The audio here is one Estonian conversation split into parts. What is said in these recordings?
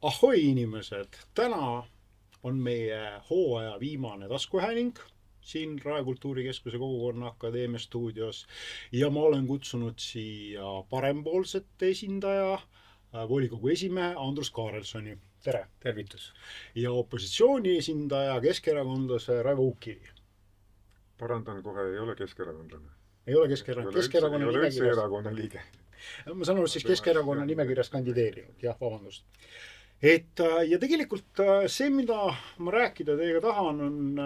Ahoi inimesed, täna on meie hooaja viimane taskuhääling siin Rae Kultuurikeskuse kogukonna akadeemia stuudios ja ma olen kutsunud siia parempoolsete esindaja, volikogu esimehe Andrus Kaarelsoni. tere! Tervitus. Ja opositsiooni esindaja, keskerakondlase Raivo Uukkivi. Parandan kohe, ei ole keskerakondlane. Ei ole Ei Keskerakonna ole üldse nimekirjas. erakonna liige. Ma saan aru, siis Keskerakonna nimekirjas kandideerinud, jah, vabandust. Ja tegelikult see, mida ma rääkida teiega tahan, on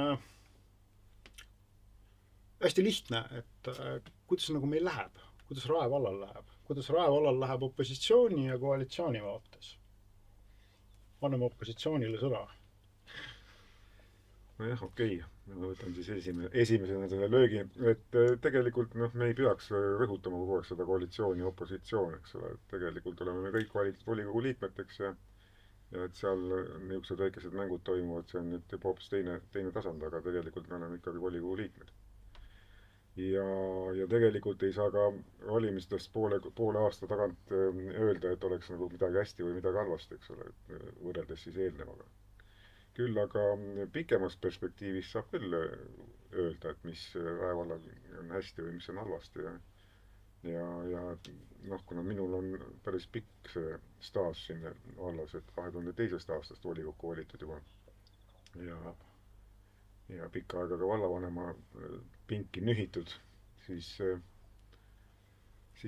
hästi lihtne, et kuidas nagu meil läheb, kuidas Rae vallal läheb, kuidas Rae vallal läheb opositsiooni ja koalitsiooni vaates. Anname opositsioonile sõna. Nojah, okei. Ma võtan siis esimesena selle löögi, et tegelikult me ei peaks rõhutama kogu aeg seda koalitsiooni ja opositsioon, eks ole. Tegelikult oleme me kõik valitud volikogu liikmeteks ja et seal niisugused väikesed mängud toimuvad, see on nüüd juba hoopis teine tasand, aga tegelikult me oleme ikkagi volikogu liikmed. Ja tegelikult ei saa ka valimistest poole aasta tagant öelda, et oleks nagu midagi hästi või midagi halvasti, eks ole, võrreldes siis eelnevaga. Küll aga pikemas perspektiivis saab küll öelda, et mis Rae vallal on hästi või mis on halvasti ja kuna minul on päris pikk see staaž siin vallas, et 2002. aastast volikokku valitud juba ja pikka aega ka vallavanema pinki nühitud, siis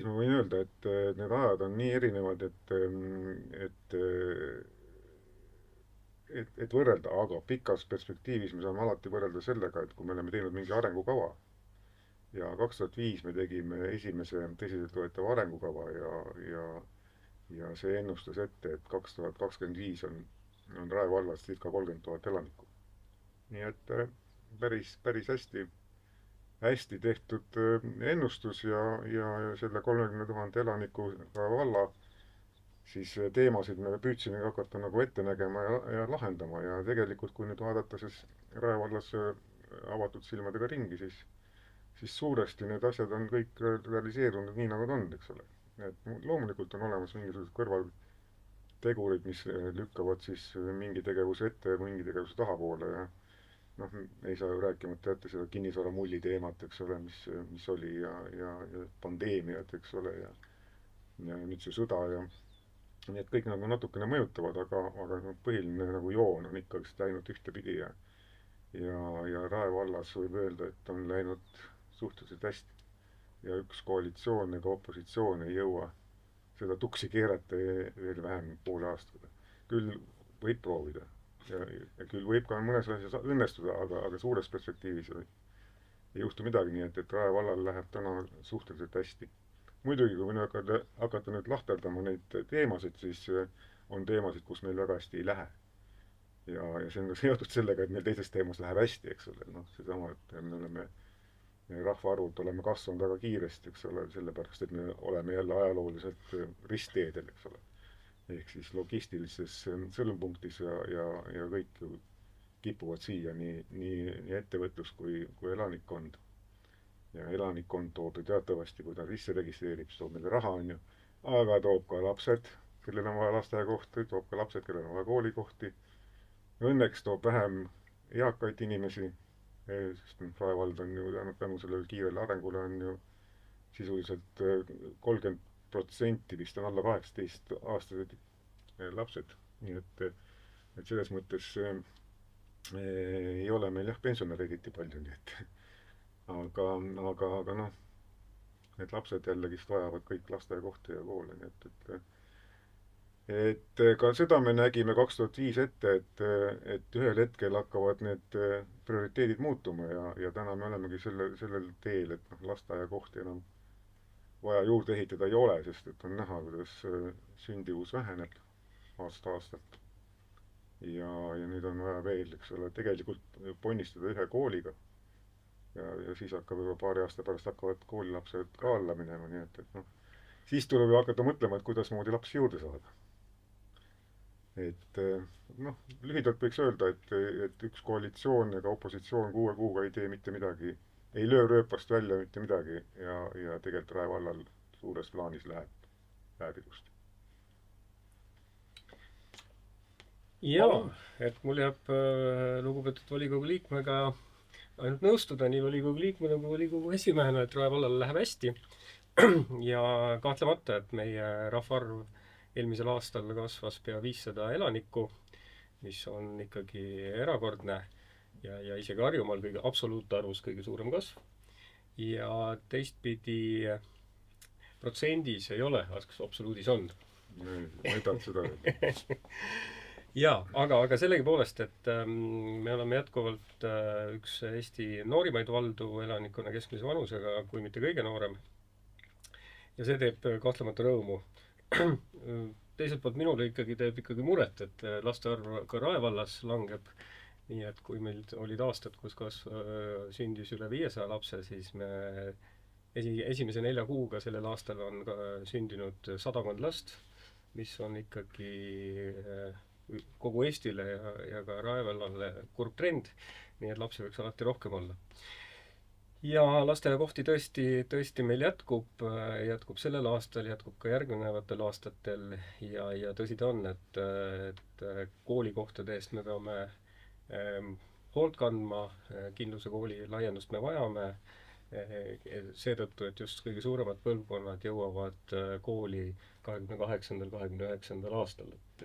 ma võin öelda, et need ajad on nii erinevad, et võrrelda, aga pikas perspektiivis me saame alati võrrelda sellega, et kui me oleme teinud mingi arengukava ja 2005 me tegime esimese tõsiseltvõetava arengukava ja see ennustas ette, et 2025 on Rae vallas circa 30 000 elanikku. Nii et päris hästi tehtud ennustus ja selle 30 000 elaniku valla siis teemasid me püüdsime hakata nagu ette nägema ja lahendama ja tegelikult kui nüüd vaadata siis Rae vallas avatud silmadega ringi, siis suuresti need asjad on kõik realiseerunud nii, nagu on, eks ole. Et loomulikult on olemas mingisugused kõrvaltegurid, mis lükkavad siis mingi tegevuse ette ja mingi tegevuse tahapoole ja ei saa ju rääkimata jätta seda kinnisvaramulli teemat, eks ole, mis oli ja pandeemiat, eks ole, ja nüüd see sõda ja nii et kõik nagu natukene mõjutavad, aga põhiline nagu joon on ikkagi läinud ühtepidi ja Rae vallas võib öelda, et on läinud suhteliselt hästi. Ja üks koalitsioon ega opositsioon ei jõua seda tuksi keerata veel vähem poole aastaga. Küll võib proovida ja küll võib ka mõnes asjas õnnestuda, aga suures perspektiivis ei juhtu midagi, nii et Rae vallal läheb täna suhteliselt hästi. Muidugi, kui me hakata nüüd lahterdama neid teemasid, siis on teemasid, kus meil väga hästi ei lähe. Ja see on ka seotud sellega, et meil teises teemas läheb hästi, eks ole. Seesama, et me oleme rahvaarvult oleme kasvanud väga kiiresti, eks ole, sellepärast, et me oleme jälle ajalooliselt ristteedel, eks ole. Ehk siis logistilises sõlmpunktis ja kõik kipuvad siia nii ettevõtlus kui elanikkond. Ja elanikkond toob ju teatavasti, kui ta sisse registreerib, siis toob meile raha, on ju, aga toob ka lapsed, kellel on vaja lasteaiakohti, toob ka lapsed, kellel on vaja koolikohti. Õnneks toob vähem eakaid inimesi, sest Rae vald on ju tänu sellele kiirele arengule on ju sisuliselt 30% vist on alla 18 aastased lapsed. Nii et selles mõttes ei ole meil jah pensionäre eriti palju, nii et aga need lapsed jällegist vajavad kõik lasteaiakohti ja koole, nii et ka seda me nägime 2005 ette, et ühel hetkel hakkavad need prioriteedid muutuma ja täna me olemegi sellel teel, et lasteaiakohti enam vaja juurde ehitada ei ole, sest et on näha, kuidas sündivus väheneb aastast ja nüüd on vaja veel, eks ole, tegelikult ponnistada ühe kooliga ja siis hakkab juba paari aasta pärast hakkavad koolilapsed ka alla minema, nii et siis tuleb ju hakata mõtlema, et kuidas moodi lapsi juurde saada. Et lühidalt võiks öelda, et üks koalitsioon ega opositsioon 6 kuuga ei tee mitte midagi, ei löö rööpast välja mitte midagi ja tegelikult Rae vallal suures plaanis läheb ilusti. Jaa, et mul jääb lugupeetud volikogu liikmega ainult nõustuda nii volikogu liikmena kui volikogu esimehena, et Rae vallale läheb hästi. Ja kahtlemata, et meie rahvaarv eelmisel aastal kasvas pea 500 elanikku, mis on ikkagi erakordne ja isegi Harjumaal kõige absoluutarvus kõige suurem kasv. Ja teistpidi protsendis ei ole, absoluudis on. ma ei tahtnud seda öelda. Jaa, aga sellegipoolest, et me oleme jätkuvalt üks Eesti noorimaid valdu elanikkonna keskmise vanusega, kui mitte kõige noorem. Ja see teeb kahtlemata rõõmu. Teiselt poolt minule teeb ikkagi muret, et laste arv ka Rae vallas langeb. Nii et kui meil olid aastad, kus sündis üle 500 lapse, siis me esimese 4 kuuga sellel aastal on ka sündinud 100 last, mis on ikkagi kogu Eestile ja ka Rae vallale kurb trend, nii et lapsi võiks alati rohkem olla. Ja lasteaiakohti tõesti meil jätkub sellel aastal, jätkub ka järgnevatel aastatel ja tõsi ta on, et koolikohtade eest me peame hoolt kandma, Kindluse kooli laiendust me vajame, seetõttu, et just kõige suuremad põlvkonnad jõuavad kooli 28.–29. aastal, et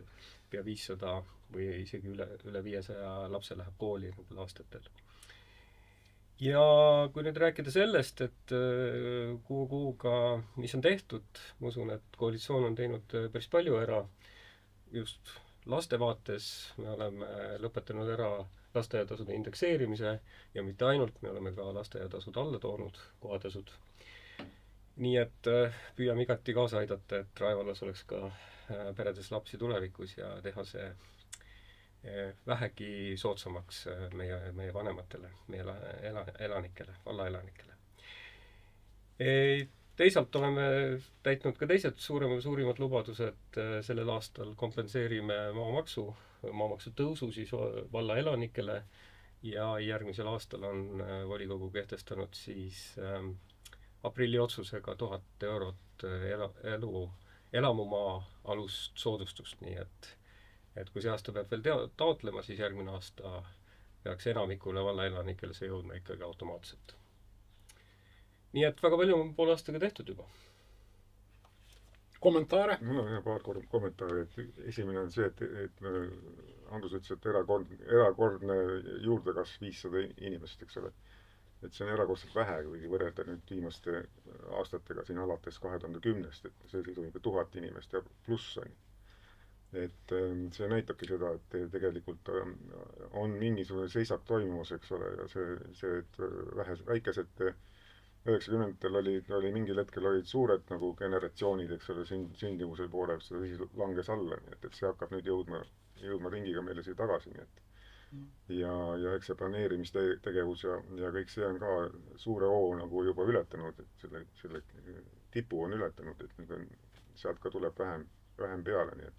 pea 500 või isegi üle 500 lapse läheb kooli nendel aastatel. Ja kui nüüd rääkida sellest, et kuuga, mis on tehtud, ma usun, et koalitsioon on teinud päris palju ära just laste vaates. Me oleme lõpetanud ära lasteaiatasude indekseerimise ja mitte ainult, me oleme ka lasteaiatasud alla toonud, kohatasud. Nii et püüame igati kaasa aidata, et Rae vallas oleks ka peredes lapsi tulevikus ja teha see vähegi soodsamaks meie vanematele, meie elanikele, valla elanikele. Teisalt oleme täitnud ka teised suurimad lubadused. Sellel aastal kompenseerime maamaksu tõusu siis valla elanikele ja järgmisel aastal on volikogu kehtestanud siis aprilli otsusega 1000 eurot elamumaa alust soodustust, nii et kui see aasta peab veel taotlema, siis järgmine aasta peaks enamikule valla elanikele see jõudma ikkagi automaatselt. Nii et väga palju on poole aastaga tehtud juba. Kommentaare? Mul on paar kommentaari, et esimene on see, et Andrus ütles, et erakordne juurdekasv 500 inimest, eks ole. Et see on erakordselt vähe, kui võrrelda nüüd viimaste aastatega siin alates 2010-st, et see on ikka 1000 inimest ja pluss on. Et see näitabki seda, et tegelikult on mingisugune seisak toimumas, eks ole, ja see et väikesed 90-ndatel oli mingil hetkel olid suured nagu generatsioonid, eks ole, sündimuse poole, siis langes alla, nii et see hakkab nüüd jõudma ringiga meile siia tagasi, nii et ja eks see planeerimistegevus ja kõik see on ka suure hoo nagu juba ületanud, et selle tipu on ületanud, et nüüd on, sealt ka tuleb vähem peale, nii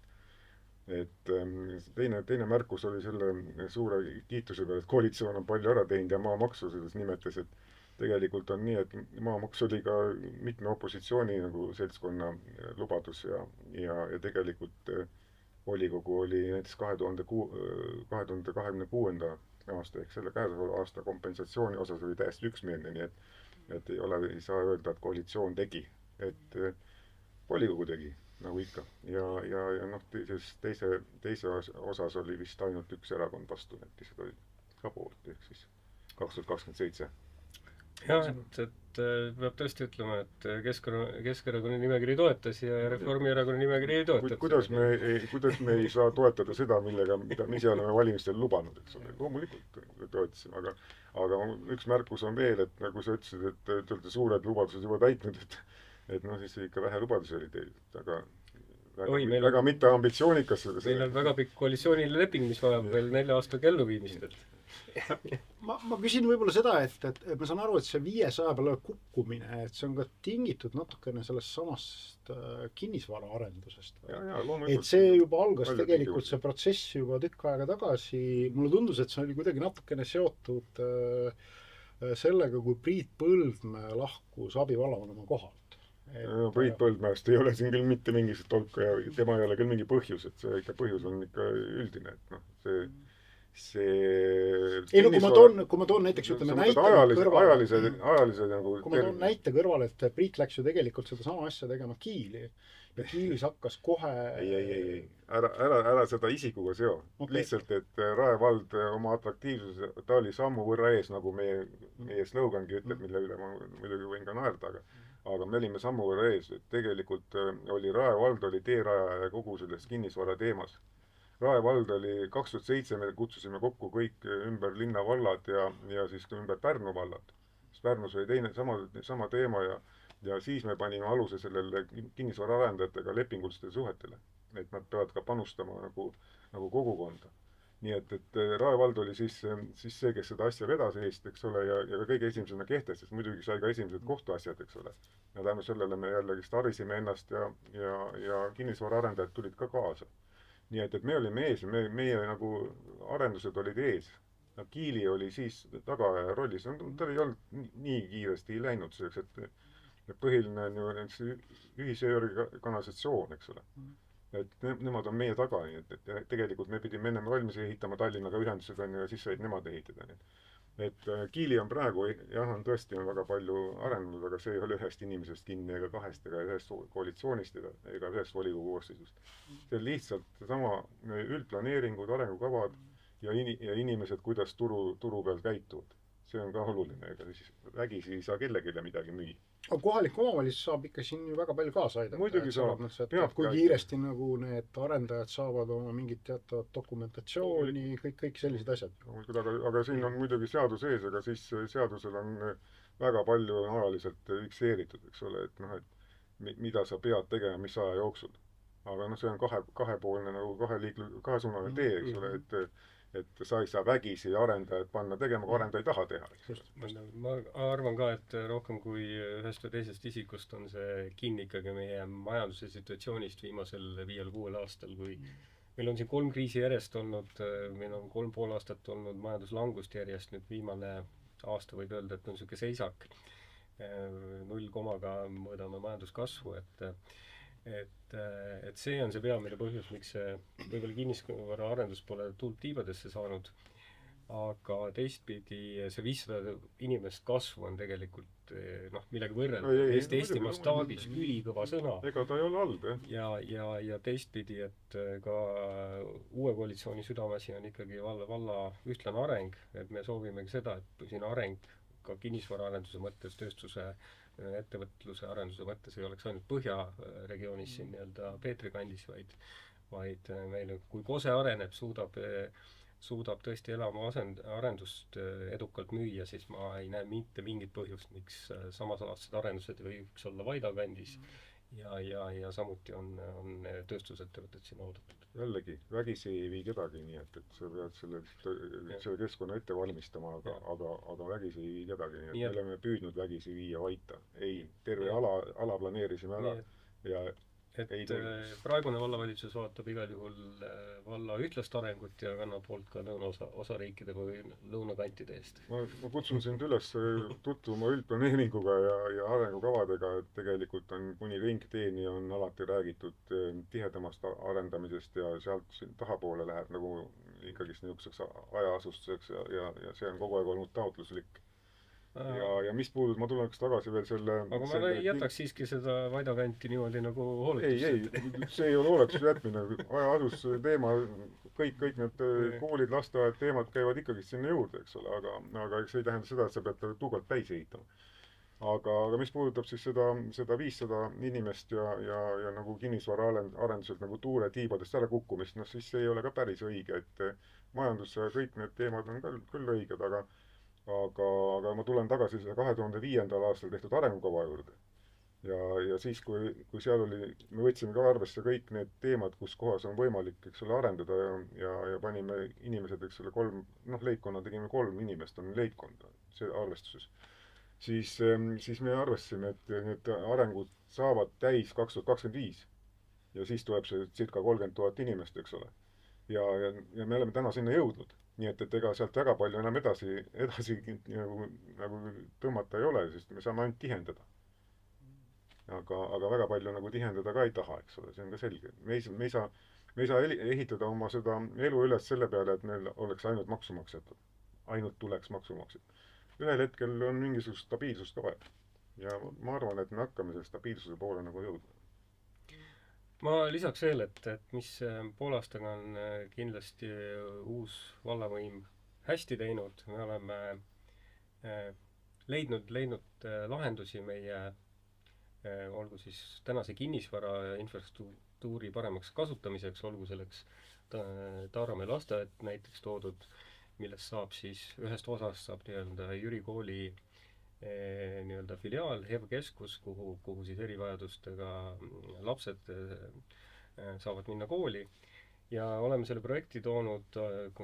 et teine märkus oli selle suure kiituse peale, et koalitsioon on palju ära teinud ja maamaksu selles nimetas, et tegelikult on nii, et maamaks oli ka mitme opositsiooni nagu seltskonna lubadus ja tegelikult volikogu oli näiteks 2026. aasta ehk selle käesoleva aasta kompensatsiooni osas oli täiesti üksmeelne, nii et ei saa öelda, et koalitsioon tegi, et volikogu tegi, nagu ikka. Ja noh, teise osas oli vist ainult üks erakond vastu, et lihtsalt oli ka poolt, ehk siis 2027. Jah, et peab tõesti ütlema, et Keskerakonna nimekiri toetas ja Reformierakonna nimekiri ei toetanud. Kuidas me ei saa toetada seda, mida me ise oleme valimistel lubanud, eks ole. Loomulikult toetasime, aga üks märkus on veel, et nagu sa ütlesid, et te olete suured lubadused juba täitnud, et noh, siis ikka vähe lubadusi oli teinud, aga väga mitte ambitsioonikas. Meil on väga pikk koalitsioonile leping, mis vajab veel 4 aastaga elluviimist. Ma küsin võib-olla seda, et ma saan aru, et see 500 peale kukkumine, et see on ka tingitud natukene sellest samast kinnisvara arendusest. Et see juba algas tegelikult see protsess juba tükk aega tagasi. Mulle tundus, et see oli kuidagi natukene seotud sellega, kui Priit Põldmäe lahkus abivallavanem kohalt. Priit Põldmäest ei ole siin küll mitte mingisugust tolku ja tema ei ole küll mingi põhjus, et see ikka põhjus on ikka üldine, et noh, see ei no kui ma toon näiteks ütleme näite kõrvale, nagu kui ma toon näite kõrvale, et Priit läks ju tegelikult seda sama asja tegema Kiili ja Kiilis hakkas kohe ei. Ära seda isikuga seo. Okay. Lihtsalt, et Rae vald oma atraktiivsuse, ta oli sammu võrra ees, nagu meie slogangi ütleb, mille üle ma muidugi võin ka naerda, aga me olime sammu võrra ees. Et tegelikult oli Rae vald oli teerajaja kogu selles kinnisvara teemas. Rae vald oli 2007, me kutsusime kokku kõik ümber linnavallad ja siis ka ümber Pärnu vallad. Pärnus oli sama teema ja siis me panime aluse sellele kinnisvaraarendajatega lepingulistele suhetele, et nad peavad ka panustama nagu kogukonda. Nii et Rae vald oli siis see, kes seda asja vedas eest, eks ole, ja kõige esimesena kehtestas, muidugi sai ka esimesed kohtuasjad, eks ole. Ja tänu sellele me jällegi starisime ennast ja kinnisvaraarendajad tulid ka kaasa. Nii et me olime ees, meie nagu arendused olid ees. Kiili oli siis tagaaja rollis, ta ei olnud nii kiiresti läinud selleks, et põhiline on ju ühisööri kanalisatsioon, eks ole. Et nemad on meie taga, nii et tegelikult me pidime ennem valmis ehitama Tallinnaga ühendused ja siis said nemad ehitada. Et Kiili on praegu, jah, on tõesti väga palju arenenud, aga see ei ole ühest inimesest kinni ega kahest ega ühest koalitsioonist ega ühest volikogu koosseisust. See on lihtsalt sama üldplaneeringud, arengukavad ja inimesed, kuidas turu peal käituvad. See on ka oluline, ega siis vägisi ei saa kellelegi midagi müüa. Aga kohalik omavalitsus saab ikka siin ju väga palju kaasa aidata. Muidugi saab. Kui kiiresti nagu need arendajad saavad oma mingit teatavat dokumentatsiooni, kõik sellised asjad. Aga siin on muidugi seadus ees, aga siis seadusel on väga palju ajaliselt fikseeritud, eks ole, et noh, et mida sa pead tegema, mis aja jooksul. Aga noh, see on kahepoolne nagu kahesuunaline tee, eks ole, et sa ei saa vägisi arendajad panna tegema, kui arendaja ei taha teha. Ma arvan ka, et rohkem kui ühest või teisest isikust on see kinni ikkagi meie majanduse situatsioonist viimasel 5-6 aastal, kui meil on siin 3 kriisi järjest olnud, meil on 3,5 aastat olnud majanduslangust järjest, nüüd viimane aasta võib öelda, et on niisugune seisak. 0,ga mõõdame majanduskasvu, et see on see peamine põhjus, miks see võib-olla kinnisvara arendus pole tuult tiibadesse saanud, aga teistpidi see 500 inimest kasvu on tegelikult millega võrrelda. Eesti mastaabis ülikõva sõna. Ega ta ei ole halb, ja teistpidi, et ka uue koalitsiooni südamesi on ikkagi valla ühtlane areng, et me soovimegi seda, et siin areng ka kinnisvaraarenduse mõttes, tööstuse ettevõtluse arenduse mõttes ei oleks ainult Põhjaregioonis siin nii-öelda Peetri kandis, vaid meil, kui Kose areneb, suudab tõesti elama arendust edukalt müüa, siis ma ei näe mitte mingit põhjust, miks samasalaadsed arendused võiks olla Vaida kandis ja samuti on tööstusettevõtted siin oodatud. Jällegi, vägisi ei vii kedagi, nii et sa pead selle keskkonna ette valmistama, aga vägisi ei vii kedagi, nii et me oleme püüdnud vägisi viia Vaita. Ei, terve ala planeerisime ära ja praegune vallavalitsus vaatab igal juhul valla ühtlast arengut ja kannab poolt ka lõunaosariikide või lõunakantide eest. Ma kutsun sind üles tutvuma üldplaneeringuga ja arengukavadega, et tegelikult on kuni ringteeni on alati räägitud tihedamast arendamisest ja sealt tahapoole läheb nagu ikkagi niisuguseks ajaasustuseks ja see on kogu aeg olnud taotluslik. Ja mis puudub, ma tuleks tagasi veel selle... Aga ma jätaks siiski seda Vaida kanti niimoodi nagu hooletust. Ei, see ei ole hooletuse jätmine. Ajaasustuse teema, kõik need koolid, lasteajad teemad käivad ikkagi sinna juurde, eks ole, aga see ei tähenda seda, et sa pead tugevalt täis ehitama. Aga mis puudutab siis seda 500 inimest ja nagu kinnisvara arenduselt nagu tuule tiibadest ära kukkumist, siis see ei ole ka päris õige, et majandus ja kõik need teemad on küll õiged, aga ma tulen tagasi selle 2005. aastal tehtud arengukava juurde. Ja siis, kui seal me võtsime ka arvesse kõik need teemad, kus kohas on võimalik, eks ole, arendada ja panime inimesed, eks ole, leibkonna tegime 3 inimest on leibkonda, see arvestuses. Siis me arvestasime, et need arengud saavad täis 2025 ja siis tuleb see circa 30 000 inimest, eks ole. Ja me oleme täna sinna jõudnud. Nii et ega sealt väga palju enam edasi nagu tõmmata ei ole, sest me saame ainult tihendada. aga väga palju nagu tihendada ka ei taha, eks ole, see on ka selge. Me ei saa ehitada oma seda elu üles selle peale, et meil oleks ainult maksumaksjad. Ainult tuleks maksumaksjad. Ühel hetkel on mingisugust stabiilsust ka vaja. Ja ma arvan, et me hakkame selle stabiilsuse poole nagu jõudma. Ma lisaks veel, et mis poole aastaga on kindlasti uus vallavõim hästi teinud, me oleme leidnud lahendusi meie olgu siis tänase kinnisvara ja infrastruktuuri paremaks kasutamiseks, olgu selleks Taaramäe lasteaed näiteks toodud, millest saab siis, ühest osast saab nii-öelda Jüri kooli nii-öelda filiaal, HEV-keskus, kuhu siis erivajadustega lapsed saavad minna kooli. Ja oleme selle projekti toonud,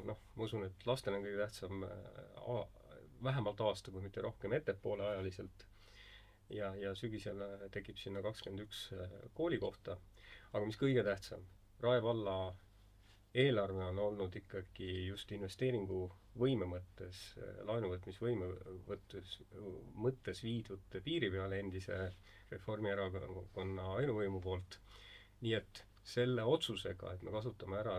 noh, ma usun, et lastele on kõige tähtsam vähemalt aasta, kui mitte rohkem ettepoole ajaliselt. Ja sügisel tekib sinna 21 koolikohta. Aga mis kõige tähtsam, Rae valla eelarve on olnud ikkagi just investeeringu võime mõttes, laenuvõtmisvõime mõttes viidud piiri peale endise Reformierakonna ainuvõimu poolt. Nii et selle otsusega, et me kasutame ära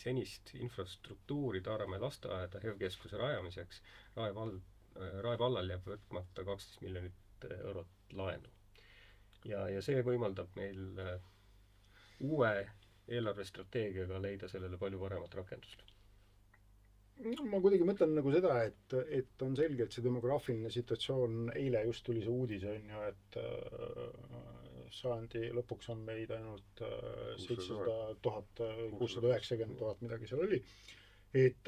senist infrastruktuuri Taaramäe lasteaeda HEV-keskuse rajamiseks, Rae vallal jääb võtmata 12 miljonit eurot laenu. Ja see võimaldab meil uue eelarvestrateegiaga leida sellele palju paremat rakendust. Ma kuidagi mõtlen nagu seda, et on selge, et see demograafiline situatsioon, eile just tuli see uudis, on ju, et sajandi lõpuks on meid ainult 700 000, 690 000, midagi seal oli. Et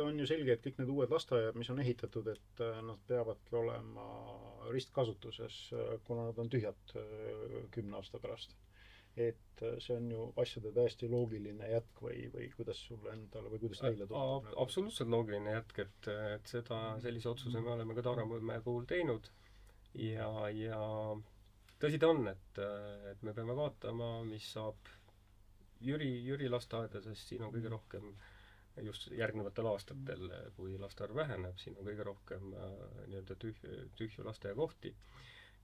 on ju selge, et kõik need uued lasteaiad, mis on ehitatud, et nad peavadki olema ristkasutuses, kuna nad on tühjad 10 aasta pärast. Et see on ju asjade täiesti loogiline jätk või kuidas sulle endale või kuidas neile tundub? Absoluutselt loogiline jätk, et sellise otsuse me oleme ka Taaramäe puhul teinud ja tõsi ta on, et me peame vaatama, mis saab Jüri lasteaeda, sest siin on kõige rohkem just järgnevatel aastatel, kui laste arv väheneb, siin on kõige rohkem nii-öelda tühju lasteaiakohti.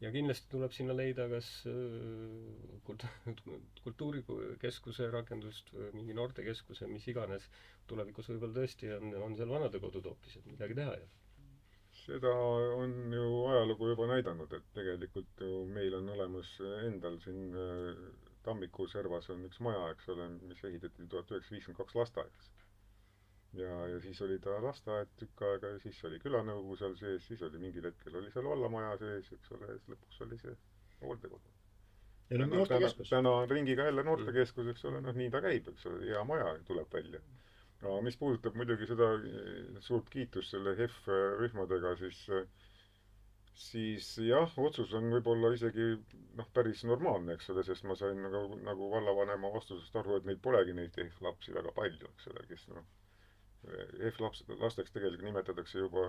Ja kindlasti tuleb sinna leida kas kultuurikeskuse rakendust, mingi noortekeskuse, mis iganes. Tulevikus võib-olla tõesti on seal vanadekodud hoopis, et midagi teha ei ole. Seda on ju ajalugu juba näidanud, et tegelikult ju meil on olemas endal siin Tammiku servas on üks maja, eks ole, mis ehitati 1952 lasteaedaks. Ja siis oli ta lasteaed tükk aega ja siis oli külanõukogu seal sees, siis oli mingil hetkel oli seal vallamaja sees, eks ole, ja lõpuks oli see hooldekodu. Ja nüüd noortekeskus. Täna on ringiga jälle noortekeskus, eks ole, noh nii ta käib, eks ole, hea maja tuleb välja. Aga mis puudutab muidugi seda suurt kiitust selle HEV-rühmadega, siis jah, otsus on võib-olla isegi päris normaalne, eks ole, sest ma sain nagu vallavanema vastusest aru, et neid polegi neid HEV-lapsi väga palju, eks ole, kes HEV-lasteks tegelikult nimetatakse juba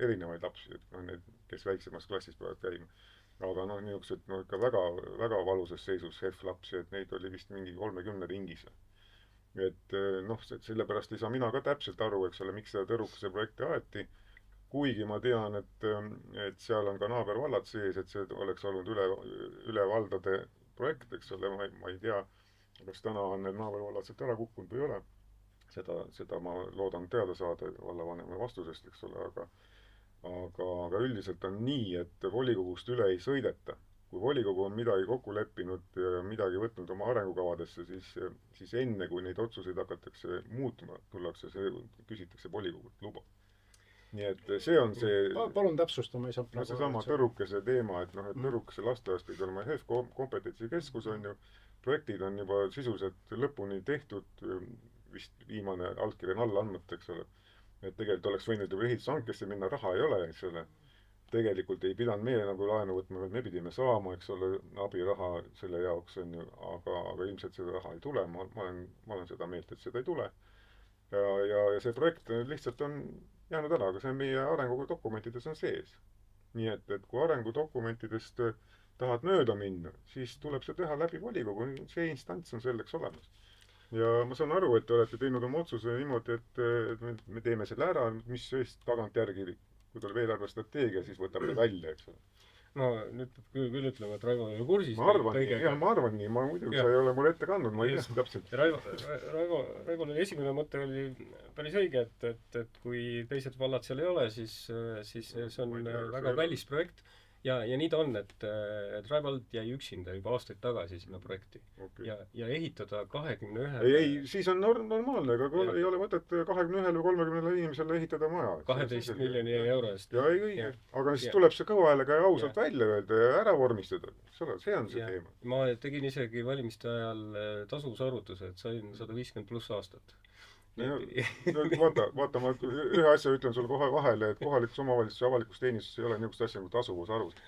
erinevaid lapsi, et need, kes väiksemas klassis peavad käima. Aga niisugused ikka väga, väga valusas seisus HEV-lapsi, et neid oli vist mingi 30 ringis. Et sellepärast ei saa mina ka täpselt aru, eks ole, miks seda Tõrukese projekti aeti, kuigi ma tean, et seal on ka naabervallad sees, et see oleks olnud üle valdade projekt, eks ole, ma ei tea, kas täna on need naabervallad sealt ära kukkunud või ei ole. Seda ma loodan teada saada vallavanema vastusest, eks ole, aga üldiselt on nii, et volikogust üle ei sõideta. Kui volikogu on midagi kokku leppinud ja midagi võtnud oma arengukavadesse, siis enne, kui neid otsuseid hakatakse muutma, küsitakse volikogult luba. Nii et see on see... Palun täpsustama, ei saa praegu... See sama Tõrukese teema, et Tõrukese lasteaiast pidi olema HEV-kompetentsikeskus on ju, projektid on juba sisuliselt lõpuni tehtud, vist viimane allkirja on alla andnud, eks ole. Et tegelikult oleks võinud juba ehitushankesse minna, raha ei ole, eks ole. Tegelikult ei pidanud meie nagu laenu võtma, me pidime saama, eks ole, abiraha selle jaoks on ju, aga ilmselt seda raha ei tule, ma olen seda meelt, et seda ei tule. Ja see projekt lihtsalt on jäänud ära, aga see on meie arengudokumentides on sees. Nii et kui arengudokumentidest tahad mööda minna, siis tuleb see teha läbi volikogu, see instants on selleks olemas. Ja ma saan aru, et te olete teinud oma otsuse niimoodi, et me teeme selle ära, mis tagantjärgi, kui tuleb eelarvestrateegia, siis võtame välja, eks ole. no nüüd peab küll ütlema, et Raivo ei ole kursis. ma arvan nii, ma muidugi, sa ei ole mulle ette kandnud, ma ei tea täpselt. Raivol oli esimene mõte oli päris õige, et kui teised vallad seal ei ole, siis see on väga kallis projekt. Ja nii ta on, et Raivo jäi üksinda juba aastaid tagasi sinna projekti. Okay. Ja ehitada 21... Ei, siis on normaalne, aga ei ole mõtet 21 või 30 inimesele ehitada maja. 12 miljoni euro eest. Ja ei õige. Aga siis tuleb see kõva häälega ja ausalt välja öelda ja ära vormistada. See on see teema. Ma tegin isegi valimiste ajal tasuvusarvutuse, et sain 150 pluss aastat. Vaata, ma ühe asja ütlen sulle kohe vahele, et kohalikus omavalitsuses ja avalikus teenistuses ei ole niisugust asja nagu tasuvusarvutus.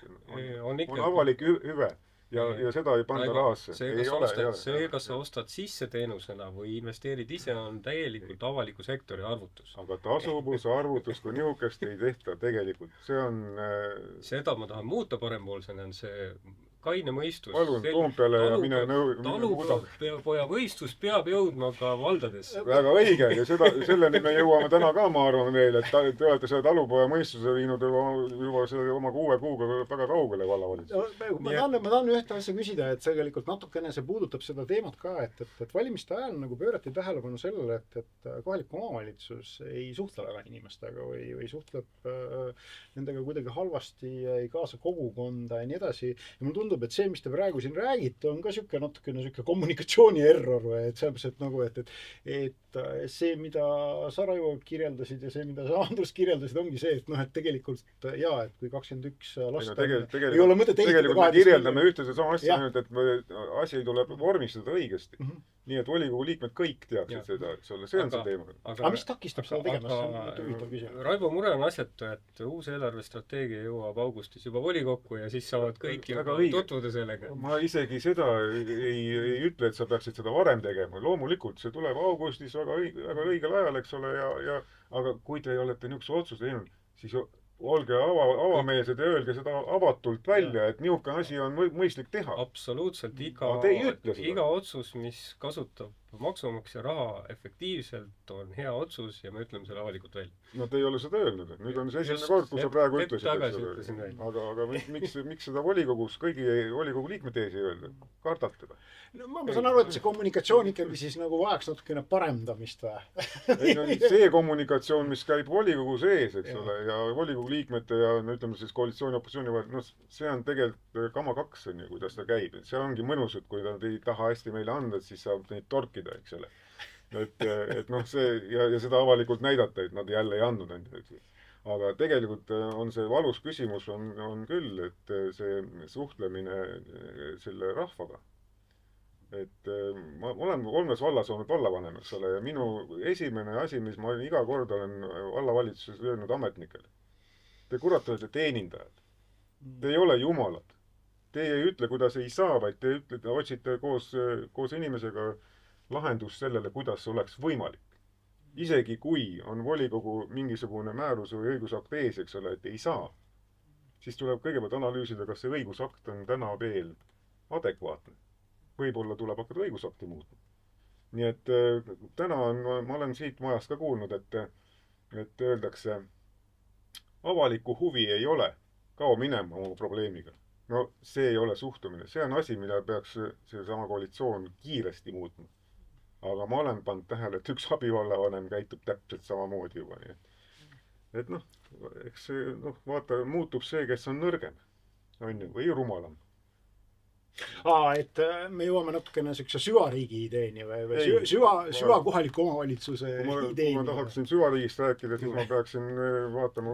On avalik hüve ja seda ei panda rahasse. See, kas sa ostad sisse teenusena või investeerid ise, on täielikult avaliku sektori arvutus. Aga tasuvusarvutus kui niisugust ei tehta tegelikult. See on... Seda ma tahan muuta parempoolsena, on see kaine mõistus. Palun Toompeale ja mine talupoja mõistus peab jõudma ka valdadesse. Väga õige ja selleni me jõuame täna ka, ma arvan veel, et te olete selle talupoja mõistuse viinud juba selle oma 6 kuuga väga kaugele vallavalitsus. Ma tahan ühte asja küsida, et tegelikult natukene see puudutab seda teemat ka, et valimiste ajal nagu pöörati tähelepanu sellele, et kohalik omavalitsus ei suhtle väga inimestega või suhtleb nendega kuidagi halvasti, ei kaasa kogukonda ja nii edasi. Ja mul tundub, et see, mis te praegu siin räägite, on ka natukene kommunikatsiooni error või et sellepärast, et nagu, et see, mida sa Raivo kirjeldasid ja see, mida sa Andrus kirjeldasid, ongi see, et et tegelikult et kui 21 last ei ole mõtet tegelikult me kirjeldame ühte sama asja, et asi tuleb vormistada õigesti. Nii, et volikogu liikmed kõik teaksid seda, et see on see teema. Aga mis takistab seda tegemast? Raivo mure on asjatu, et uus eelarvestrateegia jõuab augustis juba volikokku ja siis saavad kõik tutvuda sellega. Ma isegi seda ei ütle, et sa peaksid seda varem tegema. Loomulikult, see tuleb augustis väga õigel ajal, eks ole, aga kui te olete niisuguse otsuse teinud, siis olge avameelsed ja öelge seda avatult välja, et niisugune asi on mõistlik teha. Absoluutselt. Iga otsus, mis kasutab maksumaksja raha efektiivselt, on hea otsus ja me ütleme selle avalikult välja. No te ei ole seda öelnud. Nüüd on see esimene kord, kui sa praegu ütlesid. Aga miks seda volikogus kõigi volikogu liikmete ees ei öelda? Kardate seda? No, ma saan aru, et see kommunikatsioon ikkagi siis nagu vajaks natukene paremdamist või? See kommunikatsioon, mis käib volikogu sees, eks ole, ja volikogu liikmete ja ütleme siis koalitsiooni ja opositsiooni vahel, see on tegelikult kama 2, kuidas ta käib. See ongi mõnus, et kui nad ei taha hästi meile anda, siis saab neid torkida, eks ole. Et see, ja seda avalikult näidata, et nad jälle ei andnud enda. Aga tegelikult on see valus küsimus on küll, et see suhtlemine selle rahvaga. Et ma olen 3 vallas olnud vallavanem, eks ole, ja minu esimene asi, mis ma iga kord olen vallavalitsuses öelnud ametnikele. Te kurat olete teenindajad. Te ei ole jumalad. Te ei ütle, kuidas ei saa, vaid te otsite koos inimesega lahendust sellele, kuidas oleks võimalik. Isegi kui on volikogu mingisugune määrus või õigusakt ees, eks ole, et ei saa, siis tuleb kõigepealt analüüsida, kas see õigusakt on täna veel adekvaatne. Võib-olla tuleb hakata õigusakti muutma. Nii et täna ma olen siit majast ka kuulnud, et öeldakse, avaliku huvi ei ole, kao minema oma probleemiga. No see ei ole suhtumine. See on asi, mida peaks see sama koalitsioon kiiresti muutma. Aga ma olen pannud tähele, et üks abivallavanem käitub täpselt samamoodi juba. Et eks vaata, muutub see, kes on nõrgem. Või rumalam. Et me jõuame natukene niisuguse süvariigi ideeni või süva kohaliku omavalitsuse ideeni. Kui ma tahaksin süvariigist rääkida, siis ma peaksin vaatama,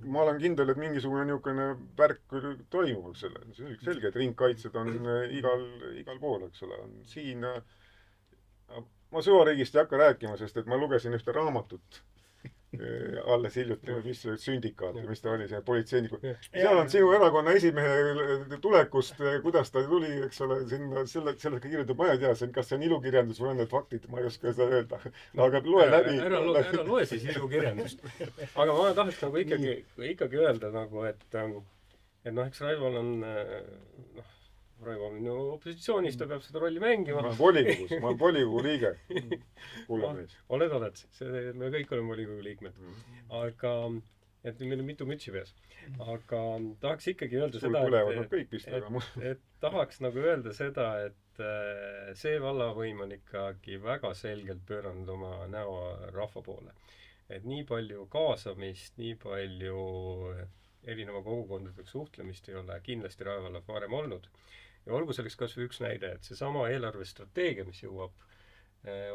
ma olen kindel, et mingisugune niisugune värk toimub, eks ole. See on selge, et ringkaitsed on igal pool, eks ole. Siin ma süvariigist ei hakka rääkima, sest et ma lugesin ühte raamatut alles hiljuti, mis sündikaat, mis ta oli, see politseiniku. Seal on sinu erakonna esimehe tulekust, kuidas ta tuli, eks ole, sellega kirjutab, ma ei tea, kas see on ilukirjandus või on need faktid, ma ei oska seda öelda. Aga loe läbi. Ära loe siis ilukirjandust. Aga ma tahaks nagu ikkagi öelda, et eks Raival on Raivo on ju opositsioonis, ta peab seda rolli mängima. Ma olen volikogu liige. Oled. Me kõik oleme volikogu liikmed. Aga et meil on mitu mütsi peas. Aga tahaks ikkagi öelda sul seda, põlevad nad kõik vist, aga et tahaks nagu öelda seda, et see vallavõim on ikkagi väga selgelt pööranud oma näo rahva poole. Et nii palju kaasamist, nii palju erineva kogukondadega suhtlemist ei ole kindlasti Rae vallas varem olnud. Ja olgu selleks kas või üks näide, et seesama eelarvestrateegia, mis jõuab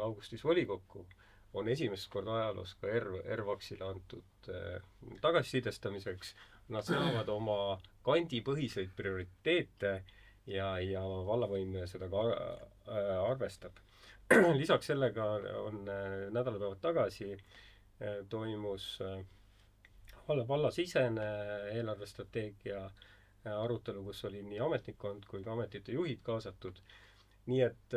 augustis volikokku, on esimest korda ajaloos ka ERVAX-ile antud tagasisidestamiseks. Nad saavad oma kandipõhiseid prioriteete ja vallavõim seda ka arvestab. Lisaks sellega on nädalapäevad tagasi toimus vallasisene eelarvestrateegia arutelu, kus oli nii ametnikkond kui ka ametite juhid kaasatud. Nii et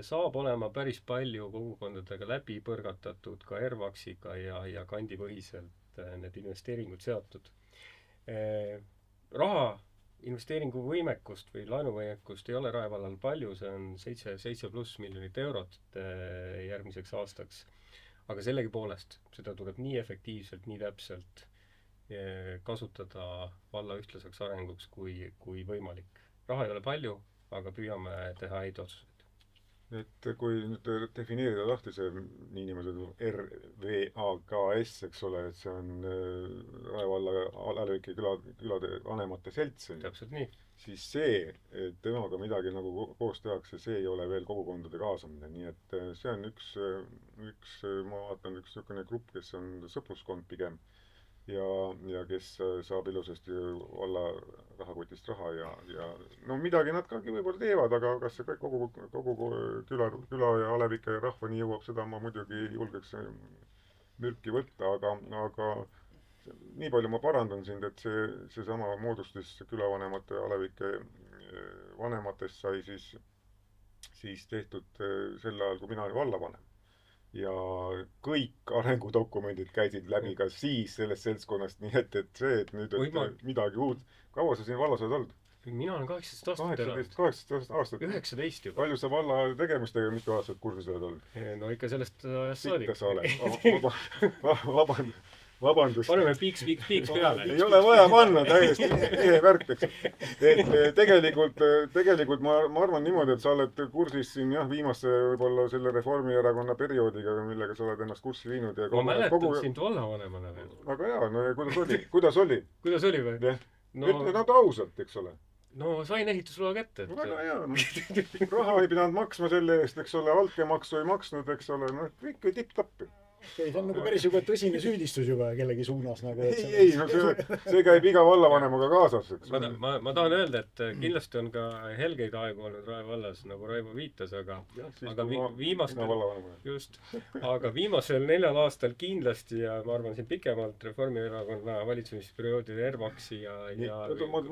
saab olema päris palju kogukondadega läbi põrgatatud ka ERVAX-iga ja kandipõhiselt need investeeringud seotud. Raha investeeringuvõimekust või laenuvõimekust ei ole Rae vallal palju, see on 7+ miljonit eurot järgmiseks aastaks. Aga sellegi poolest seda tuleb nii efektiivselt, nii täpselt kasutada valla ühtlaseks arenguks kui võimalik. Raha ei ole palju, aga püüame teha häid otsuseid. Et kui nüüd defineerida lahti see niinimetatud RVAKS, eks ole, et see on Rae valla alalõike külade vanemate selts, Täpselt nii. siis see, et temaga midagi nagu koos tehakse, see ei ole veel kogukondade kaasamine. Nii et see on üks ma vaatan, üks niisugune grupp, kes on sõpruskond pigem ja kes saab ilusasti valla rahakotist raha ja no midagi nad ka võib-olla teevad, aga kas see kõik kogu küla ja alevike ja rahvani jõuab, seda ma muidugi julgeks mürki võtta, aga nii palju ma parandan sind, et seesama moodustis külavanemate ja alevike vanematest sai siis tehtud sel ajal, kui mina olin vallavanem. Ja kõik arengudokumendid käisid läbi ka siis sellest seltskonnast, nii et see, et nüüd midagi uut. Kaua sa siin vallas oled olnud? Mina olen 18 aastat elanud. 18 aastat? 19 juba. Palju sa valla tegemistega mitu aastat kursus oled olnud? No ikka sellest ajast saadik. Sitta sa oled. Vabandust. Paneme piiks peale. Ei ole vaja panna täiesti värk, eks. Et tegelikult ma arvan niimoodi, et sa oled kursis siin viimase võib-olla selle Reformierakonna perioodiga, millega sa oled ennast kurssi viinud. Ma mäletan sind vallavanemana veel. Aga jaa, no ja kuidas oli? Kuidas oli või? Ütle nad ausalt, eks ole. No sain ehitusloa kätte. Väga hea. Raha ei pidanud maksma selle eest, eks ole, altkäemaksu ei maksnud, eks ole. No kõik või tipp-tappi. See on nagu päris juba tõsine süüdistus juba kellegi suunas nagu. Ei, no see käib iga vallavanemaga kaasas. Ma tahan öelda, et kindlasti on ka helgeid aegu olnud Rae vallas, nagu Raivo viitas, aga viimasel 4 aastal kindlasti ja ma arvan siin pikemalt Reformierakonna valitsemisperioodil ERVAX-i ja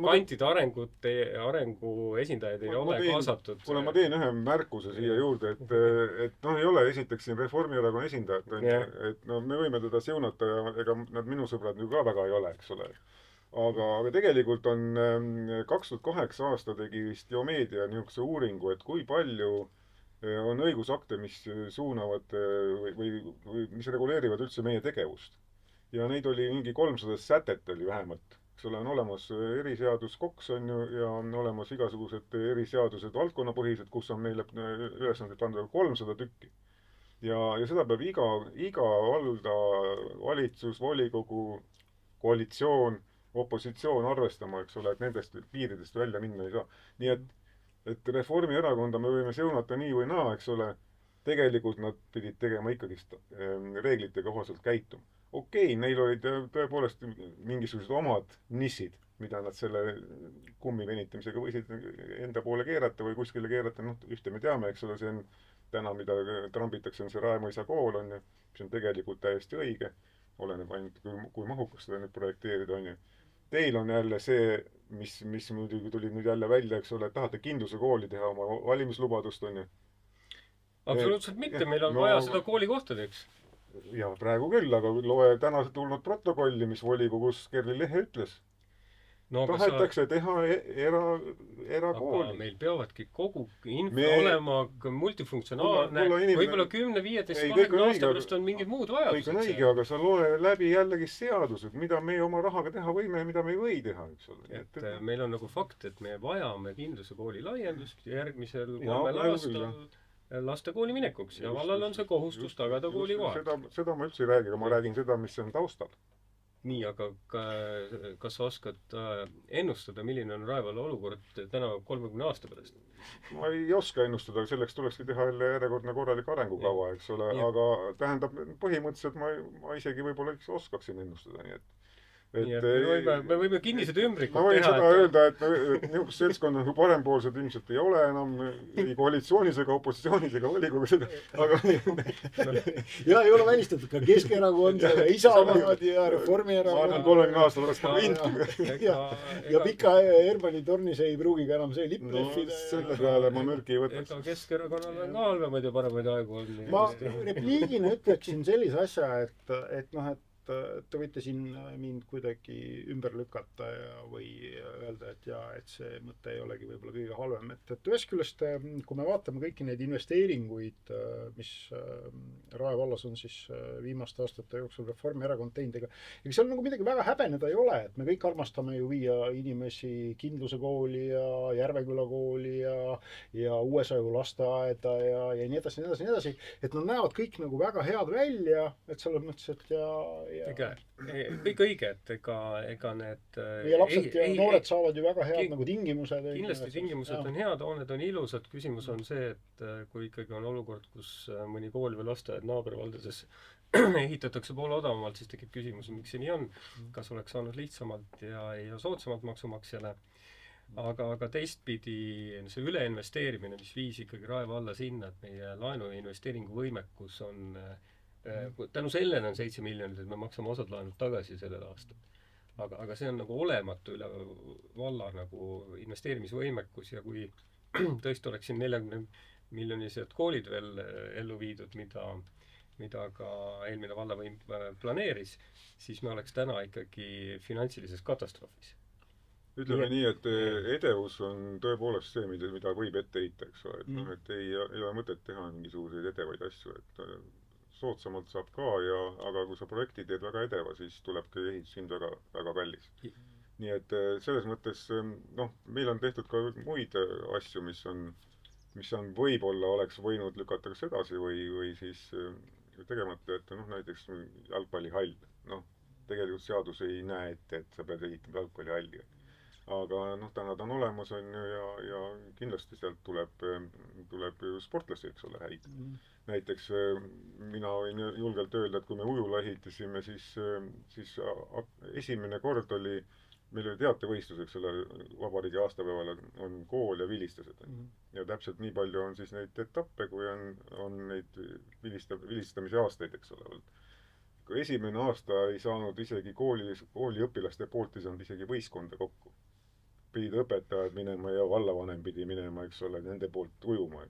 kantide arengu esindajaid ei ole kaasatud. Kuule, ma teen ühe märkuse siia juurde, et no ei ole esiteks siin Reformierakonna esindajat, et no me võime teda siunata ja ega nad minu sõbrad ju ka väga ei ole, eks ole. Aga tegelikult on 2008 aasta tegi vist Geomeedia niisuguse uuringu, et kui palju on õigusakte, mis suunavad või mis reguleerivad üldse meie tegevust. Ja neid oli mingi 300 sätet oli vähemalt. Eks ole, on olemas eriseadus KOKS on ju ja on olemas igasugused eriseadused valdkonnapõhised, kus on meile ülesanded pandud 300 tükki. Ja seda peab iga valda, valitsus, volikogu, koalitsioon, opositsioon arvestama, eks ole, et nendest piiridest välja minna ei saa. Nii et Reformierakonda me võime seunata nii või naa, eks ole, tegelikult nad pidid tegema ikkagi reeglite kohaselt käituma. Okei, neil olid tõepoolest mingisugused omad nissid, mida nad selle kummi venitamisega võisid enda poole keerata või kuskile keerata, noh, ühte me teame, eks ole, see on täna, mida trambitakse, on see Raemõisa kool, on ju, mis on tegelikult täiesti õige, oleneb ainult, kui mahukas seda nüüd projekteerida, on ju. Teil on jälle see, mis muidugi tuli nüüd jälle välja, eks ole, et tahate kindluse kooli teha oma valimislubadust, on ju. Absoluutselt mitte, meil on vaja seda kooli kohtadeks. Ja praegu küll, aga loe täna tulnud protokolli, mis volikogus Kerli Lehe ütles. no aga tahetakse teha erakooli. aga meil peavadki kogu info Me... olema multifunktsionaalne, võib-olla 10, 15, 20 aasta pärast on mingid muud vajadused. kõik on õige, aga sa loe läbi jällegi seadused, mida me oma rahaga teha võime ja mida me ei või teha, eks ole. Et meil on nagu fakt, et me vajame kindluse kooli laiendust järgmisel 3 aastal lastekooli minekuks ja vallal on see kohustus tagada kooli kohal. Seda ma üldse ei räägi, aga ma räägin seda, mis on taustal. Nii, aga kas sa oskad ennustada, milline on Rae valla olukord täna 30 aasta pärast? Ma ei oska ennustada, selleks tulekski teha jälle järjekordne korralik arengukava, eks ole, aga tähendab, põhimõtteliselt ma isegi võib-olla oskaksin ennustada, nii et me võime kinnised ümbrikud teha. Ma võin seda öelda, et niisugust seltskond nagu parempoolsed ilmselt ei ole enam ei koalitsioonis ega opositsioonis ega volikogus, aga ja ei ole välistatud ka Keskerakond ja Isamaad ja Reformierakond. Ma arvan, 30 aastal oleks ka mind. Ja Pika Hermanni tornis ei pruugi ka enam see lipp lehvida. Selle peale ma mürgi ei võtaks. Ega Keskerakonnal on ka halvemaid ja paremaid aegu olnud. Ma repliigina ütleksin sellise asja, et te võite siin mind kuidagi ümber lükata või öelda, et see mõte ei olegi võib-olla kõige halvem. Et ühest küljest, kui me vaatame kõiki neid investeeringuid, mis Rae vallas on siis viimaste aastate jooksul Reformierakond teinud, ega seal nagu midagi väga häbeneda ei ole, et me kõik armastame ju viia inimesi Kindluse kooli ja Järveküla kooli ja Uuesaju lasteaeda ja nii edasi, nii edasi, nii edasi. Et nad näevad kõik nagu väga head välja, et selles mõttes, et kõik õige, et ega need ja lapsed ja noored saavad ju väga head nagu tingimused. Kindlasti tingimused on head, hooned on ilusad. Küsimus on see, et kui ikkagi on olukord, kus mõni kool või lasteaed naabervaldades ehitatakse poole odavamalt, siis tekib küsimus, miks see nii on. Kas oleks saanud lihtsamalt ja soodsamalt maksumaksjale. Aga teistpidi see üleinvesteerimine, mis viis ikkagi Rae valla sinna, et meie laenu ja investeeringu võimekus on tänu sellele on 7 miljonit, et me maksame osad laenud tagasi sellel aastal. Aga see on nagu olematu üle valla nagu investeerimisvõimekus ja kui tõesti oleks siin 40 miljonised koolid veel ellu viidud, mida ka eelmine vallavõim planeeris, siis me oleks täna ikkagi finantsilises katastroofis. Ütleme nii, et edevus on tõepoolest see, mida võib ette heita, eks ole. Et ei ole mõtet teha mingisuguseid edevaid asju, et soodsamalt saab ka, aga kui sa projekti teed väga edeva, siis tulebki ehitushind väga, väga kallis. Nii et selles mõttes, meil on tehtud ka muid asju, mis on võib-olla oleks võinud lükata kas edasi või siis tegemata, et näiteks jalgpallihall. Tegelikult seadus ei näe ette, et sa pead ehitama jalgpallihalli. Aga täna ta on olemas ja kindlasti sealt tuleb sportlasi, eks ole, häid. Näiteks mina võin julgelt öelda, et kui me ujula ehitasime, siis esimene kord oli, meil oli teatevõistlus, eks ole, vabariigi aastapäeval on kool ja vilistased. Ja täpselt nii palju on siis neid etappe, kui on neid vilistamise aastaid, eks ole. Kui esimene aasta ei saanud isegi kooli õpilaste poolt ei saanud isegi võistkonda kokku. Pidid õpetajad minema ja vallavanem pidi minema, eks ole, nende poolt ujuma.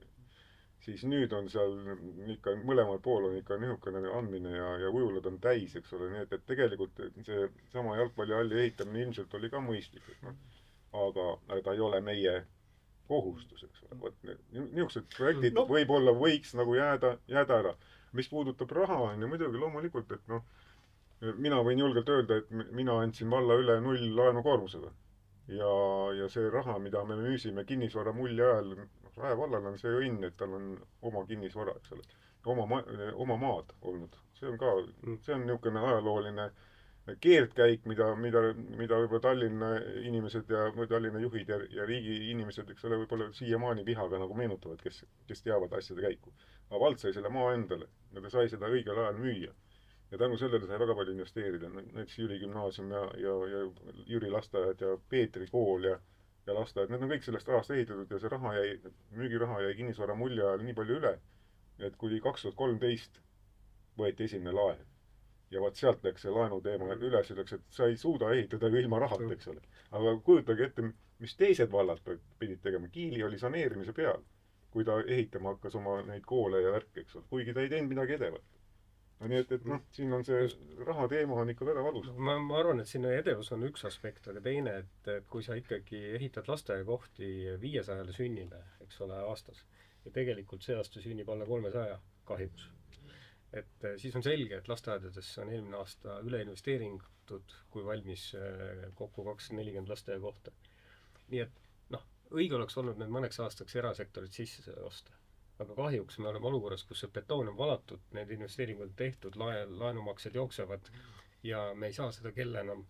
Siis nüüd on seal ikka mõlemal pool on ikka nihukene andmine ja ujulad on täis, eks ole. Nii et tegelikult see sama jalgpallihalli ehitamine ilmselt oli ka mõistlik. Aga ta ei ole meie kohustus, eks ole. Nihukesed projektid võib-olla võiks nagu jääda ära. Mis puudutab raha, on ju muidugi loomulikult, et mina võin julgelt öelda, et mina andsin valla üle 0 laenukoormusega. Ja see raha, mida me müüsime kinnisvara mulje ajal, Rae vallal on see õnn, et tal on oma kinnisvara, eks ole. Oma maad olnud. See on niisugune ajalooline keerdkäik, mida võib-olla Tallinna inimesed ja Tallinna juhid ja riigi inimesed, eks ole, võib-olla siiamaani vihaga nagu meenutavad, kes teavad asjade käiku. Aga vald sai selle maa endale ja ta sai seda õigel ajal müüa. Ja tänu sellele sai väga palju investeerida. Näiteks Jüri gümnaasium ja Jüri lasteaed ja Peetri kool ja lasteaed. Need on kõik sellest rahast ehitatud ja see müügiraha jäi kinnisvara mulje ajal nii palju üle, et kui 2013 võeti esimene laen ja vaat sealt läks see laenu teema üles, et sa ei suuda ehitada ilma rahalt, eks ole. Aga kujutage ette, mis teised vallad pidid tegema. Kiili oli saneerimise peal, kui ta ehitama hakkas oma neid koole ja värke, eks ole. Kuigi ta ei teinud midagi edevat. no nii, et noh, siin on see raha teema on ikka väga valus. Ma arvan, et siin edevus on üks aspekt, aga teine, et kui sa ikkagi ehitad lasteaiakohti 500 sünnile, eks ole, aastas, ja tegelikult see aasta sünnib alla 300 kahjuks, et siis on selge, et lasteaedadesse on eelmine aasta üleinvesteeringutud, kui valmis kokku 240 lasteaiakohta. Nii et õige oleks olnud need mõneks aastaks erasektorit sisse osta. Aga kahjuks me oleme olukorras, kus see betoon on valatud, need investeeringud tehtud, laenumaksed jooksevad ja me ei saa seda kella enam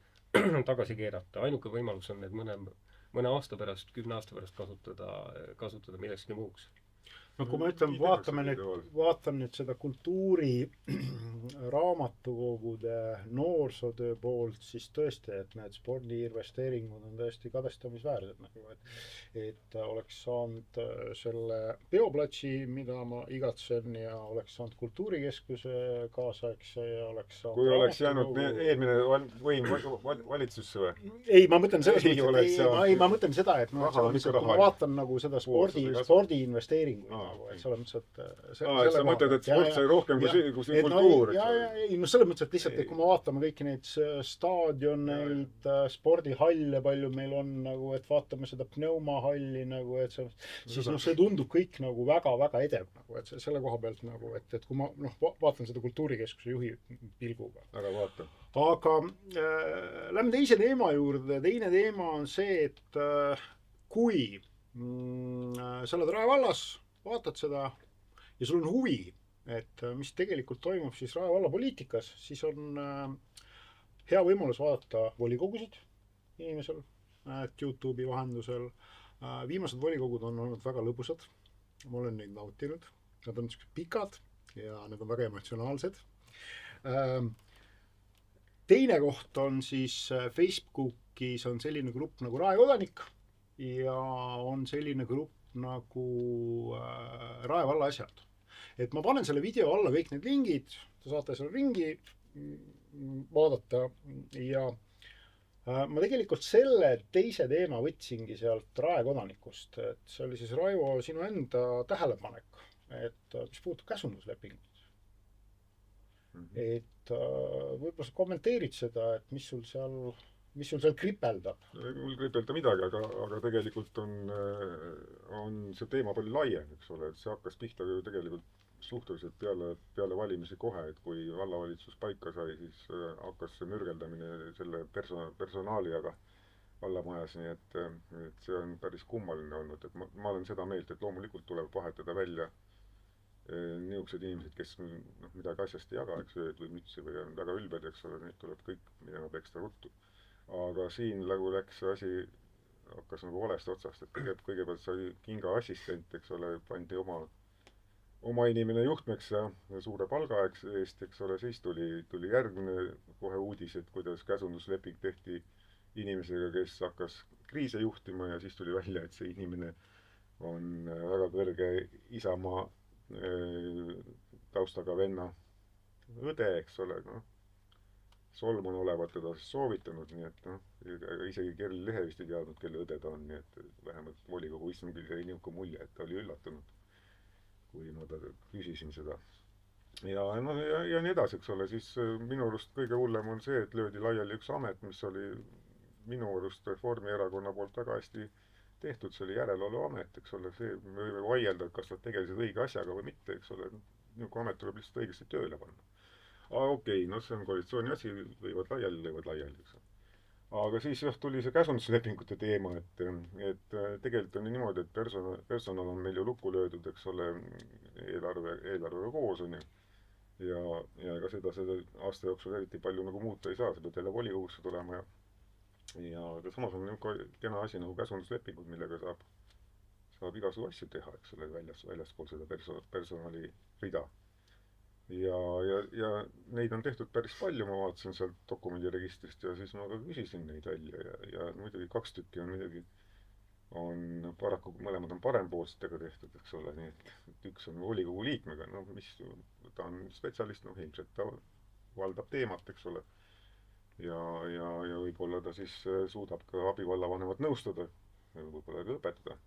tagasi keerata. Ainuke võimalus on need mõne aasta pärast, 10 aasta pärast kasutada millekski muuks. No kui ma ütlen, vaatan nüüd seda kultuuri raamatukogude noorsootöö poolt, siis tõesti, et need spordiinvesteeringud on tõesti kadestamisväärsed. Et oleks saanud selle peoplatsi, mida ma igatsen, ja oleks saanud kultuurikeskuse kaasaegse ja oleks saanud kui oleks jäänud eelmine võim valitsusse või? Ei, ma mõtlen selles mõttes, ma mõtlen seda, et ma vaatan nagu seda spordi investeeringuid. Et selles mõttes, et sa mõtled, et sport sai rohkem kui kultuur, eks ole? Selles mõttes, et lihtsalt, et kui me vaatame kõiki neid staadioneid, spordihalle, palju meil on, nagu, et vaatame seda pneumahalli, nagu, et siis see tundub kõik nagu väga-väga edev, nagu, et selle koha pealt, nagu, et kui ma vaatan seda kultuurikeskuse juhi pilguga. Aga vaata. Aga lähme teise teema juurde. Teine teema on see, et kui sa oled Rae vallas, vaatad seda ja sul on huvi, et mis tegelikult toimub siis Rae valla poliitikas, siis on hea võimalus vaadata volikogusid inimesel, et YouTube'i vahendusel. Viimased volikogud on olnud väga lõbusad. Ma olen neid nautinud. Nad on pikad ja need on väga emotsionaalsed. Teine koht on siis Facebookis on selline grupp nagu Rae kodanik ja on selline grupp nagu Rae valla asjad. Et ma panen selle video alla kõik need lingid, te saate seal ringi vaadata ja ma tegelikult selle teise teema võtsingi sealt Rae kodanikust, et see oli siis Raivo sinu enda tähelepanek, et mis puutub käsunduslepingut. Et võib-olla sa kommenteerid seda, et mis sul seal kripeldab? Mul kripelda midagi, aga tegelikult on see teema palju laiem, eks ole, et see hakkas pihta ju tegelikult suhteliselt peale valimisi kohe, et kui vallavalitsus paika sai, siis hakkas see mürgeldamine selle personaaliaga vallamajas, nii et see on päris kummaline olnud, et ma olen seda meelt, et loomulikult tuleb vahetada välja niisugused inimesed, kes midagi asjast ei jaga, eks või mütsi või on väga ülbed, eks ole, neid tuleb kõik minema peksta ruttu. Aga siin nagu läks asi, hakkas nagu valest otsast, et kõigepealt sai kinga assistent, eks ole, pandi oma inimene juhtmeks ja suure palga eest, eks ole, siis tuli järgmine kohe uudis, et kuidas käsundusleping tehti inimesega, kes hakkas kriise juhtima ja siis tuli välja, et see inimene on väga kõrge Isamaa taustaga venna õde, eks ole, Solman olevat teda soovitanud, nii et isegi Kerli Lehe vist ei teadnud, kelle õde ta on, nii et vähemalt volikogu istungil sai niuke mulje, et ta oli üllatunud, kui ma ta küsisin seda. Ja nii edasi, eks ole, siis minu arust kõige hullem on see, et löödi laiali üks amet, mis oli minu arust Reformierakonna poolt väga hästi tehtud, see oli järelevalveamet, eks ole, see me võime vaielda, kas nad tegelesid õige asjaga või mitte, eks ole, niuke amet tuleb lihtsalt õigesti tööle panna. Okei, see on koalitsiooni asi, võivad laiali, eks. Aga siis tuli see käsunduslepingute teema, et tegelikult on niimoodi, et personal on meil ju lukku löödud, eks ole, eelarvega koos on ju. Ja ega seda aasta jooksul eriti palju nagu muuta ei saa, sa pead jälle volikogusse tulema ja samas on niisugune kena asi nagu käsunduslepingud, millega saab igasugu asju teha, eks ole, väljaspool seda personali rida. Ja neid on tehtud päris palju, ma vaatasin sealt dokumendiregistrist ja siis ma ka küsisin neid välja ja muidugi 2 tükki on muidugi paraku mõlemad on parempoolsetega tehtud, eks ole, nii et üks on volikogu liikmega, ta on spetsialist, ilmselt ta valdab teemat, eks ole, ja võib-olla ta siis suudab ka abivallavanemat nõustada, võib-olla ka õpetada.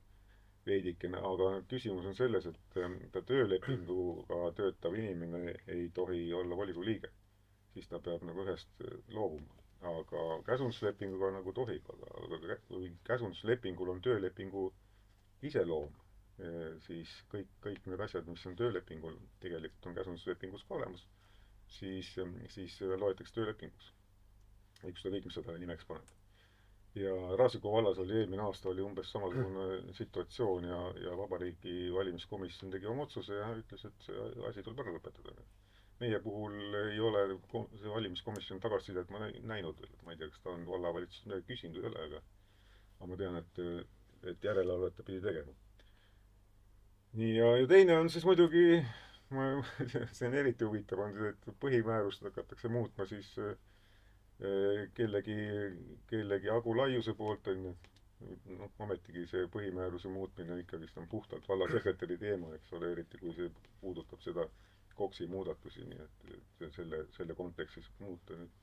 veidikene, aga küsimus on selles, et ta töölepinguga töötav inimene ei tohi olla volikogu liige. Siis ta peab nagu ühest loobuma. Aga käsunduslepinguga nagu tohib, aga kui käsunduslepingul on töölepingu iseloom, siis kõik need asjad, mis on töölepingul, tegelikult on käsunduslepingus ka olemas, siis loetakse töölepingus. Ükskõik, mis seda nimeks paneb. Ja Raasiku vallas oli eelmine aasta oli umbes samasugune situatsioon ja Vabariigi valimiskomisjon tegi oma otsuse ja ütles, et see asi tuleb ära lõpetada. Meie puhul ei ole see valimiskomisjon tagasisidet ma näinud. Ma ei tea, kas ta on vallavalitsus midagi küsinud või ei ole, aga ma tean, et järelevalvet ta pidi tegema. Nii, ja teine on siis muidugi, see on eriti huvitav, on see, et põhimäärust hakatakse muutma siis kellegi Agu Laiuse poolt on, ametigi see põhimääruse muutmine ikkagi on puhtalt vallasekretäri teema, eks ole, eriti kui see puudutab seda KOKS-i muudatusi, nii et selle kontekstis muuta nüüd.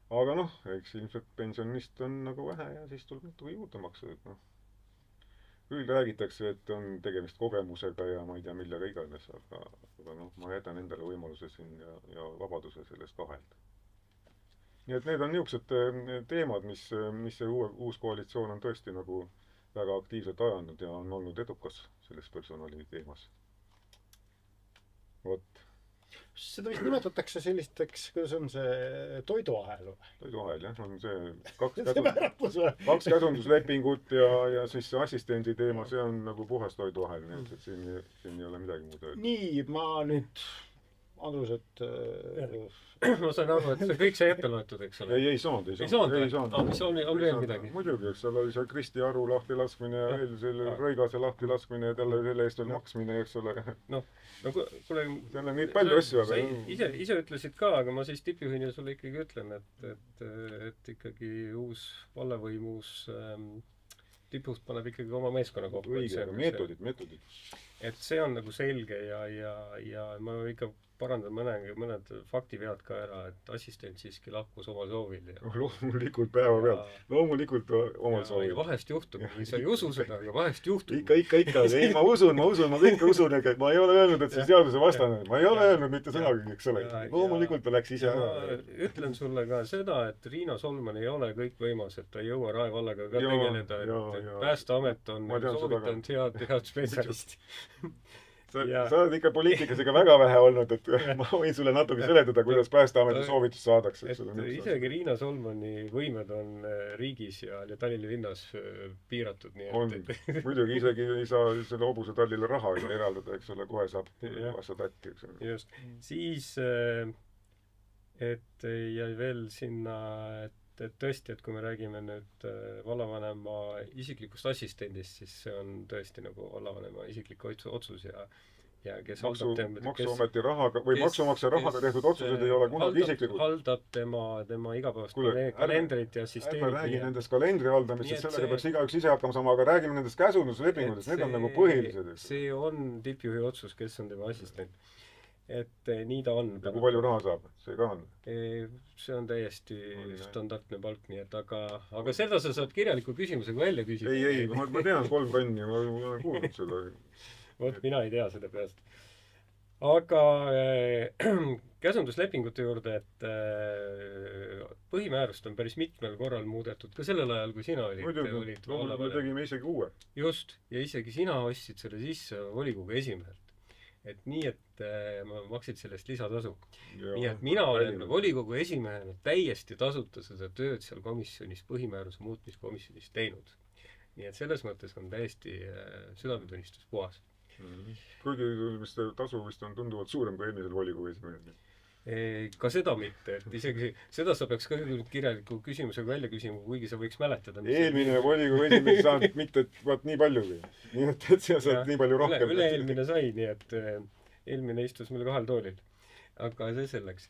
Aga eks ilmselt pensionist on nagu vähe ja siis tuleb natuke juurde maksa, et küll räägitakse, et on tegemist kogemusega ja ma ei tea, millega iganes, aga ma jätan endale võimaluse siin ja vabaduse sellest kahelda. Nii et need on niisugused teemad, mis see uus koalitsioon on tõesti nagu väga aktiivselt ajanud ja on olnud edukas selles personali teemas. Vot. Seda vist nimetatakse sellisteks, kuidas on see toiduahel või? Toiduahel, jah, on see kaks käsunduslepingut ja siis see assistendi teema, see on nagu puhas toiduahel, nii et siin ei ole midagi muud öelda. Nii, ma nüüd Andrus, et ma sain aru, et see kõik sai ette loetud, eks ole? Ei saanud. Mis on veel midagi? Muidugi, eks seal oli see Kristi Aru lahtilaskmine ja veel selle Rõigase lahtilaskmine ja talle selle eest veel maksmine, eks ole. Kuule, seal on nii palju asju, aga ise ütlesid ka, aga ma siis tippjuhina sulle ikkagi ütlen, et ikkagi uus vallavõim, uus tippjuht paneb ikkagi oma meeskonna kokku. Õige, meetodid. Et see on nagu selge ja ma ikka parandan mõned faktivead ka ära, et assistent siiski lahkus omal soovil. Loomulikult päevapealt. Loomulikult omal soovil. Vahest juhtub, sa ei usu seda, aga vahest juhtub. Ikka. Ei, ma usun, ma kõike usun, ega ma ei ole öelnud, et see seaduse vastane. Ma ei ole öelnud mitte sõnagi, eks ole. Loomulikult ta läks ise ära. Ütlen sulle ka seda, et Riina Solman ei ole kõik võimas, et ta ei jõua Rae vallaga ka tegeleda, et Päästeamet on soovitanud head spetsialisti. Sa oled ikka poliitikas ega väga vähe olnud, et ma võin sulle natuke seletada, kuidas Päästeameti soovitus saadakse. Isegi Riina Solmani võimed on riigis ja Tallinna linnas piiratud. Muidugi isegi ei saa selle hobuse tallile raha eraldada, eks ole, kohe saab vasta tatti. Just. Siis, et jäi veel sinna, et tõesti, et kui me räägime nüüd vallavanema isiklikust assistendist, siis see on tõesti nagu vallavanema isiklik otsus ja kes maksuameti rahaga või maksumaksja rahaga tehtud otsused ei ole kunagi isiklikud. Haldab tema igapäevast kalendrit ja ärme räägi nendest kalendri haldamisest, sellega peaks igaüks ise hakkama sama, aga räägime nendest käsunduslepingutest, need on nagu põhilised. See on tippjuhi otsus, kes on tema assistent. Et nii ta on. Ja kui palju raha saab? See ka on? See on täiesti standardne palk, nii et aga seda sa saad kirjaliku küsimusega välja küsida. Ei, ma tean 3 tonni, ma olen kuulnud seda. Vot mina ei tea seda peast. Aga käsunduslepingute juurde, et põhimäärust on päris mitmel korral muudetud, ka sellel ajal, kui sina olid. Muidugi, me tegime isegi uue. Just, ja isegi sina ostsid selle sisse volikogu esimehelt. Et nii, et ma maksid sellest lisatasu. Nii, et mina olen volikogu esimehena täiesti tasuta seda tööd seal komisjonis, põhimääruse muutmiskomisjonis teinud. Nii, et selles mõttes on täiesti südametunnistus puhas. Kuigi tasu vist on tunduvalt suurem kui eelmisel volikogu esimehel. Ka seda mitte, et isegi seda sa peaks ka kirjaliku küsimusega välja küsima, kuigi sa võiks mäletada. Eelmine volikogu esimees saanud mitte nii paljugi. Nii et sa saad nii palju rohkem. Üle-eelmine sai, nii et eelmine istus meil 2 toolil. Aga see selleks.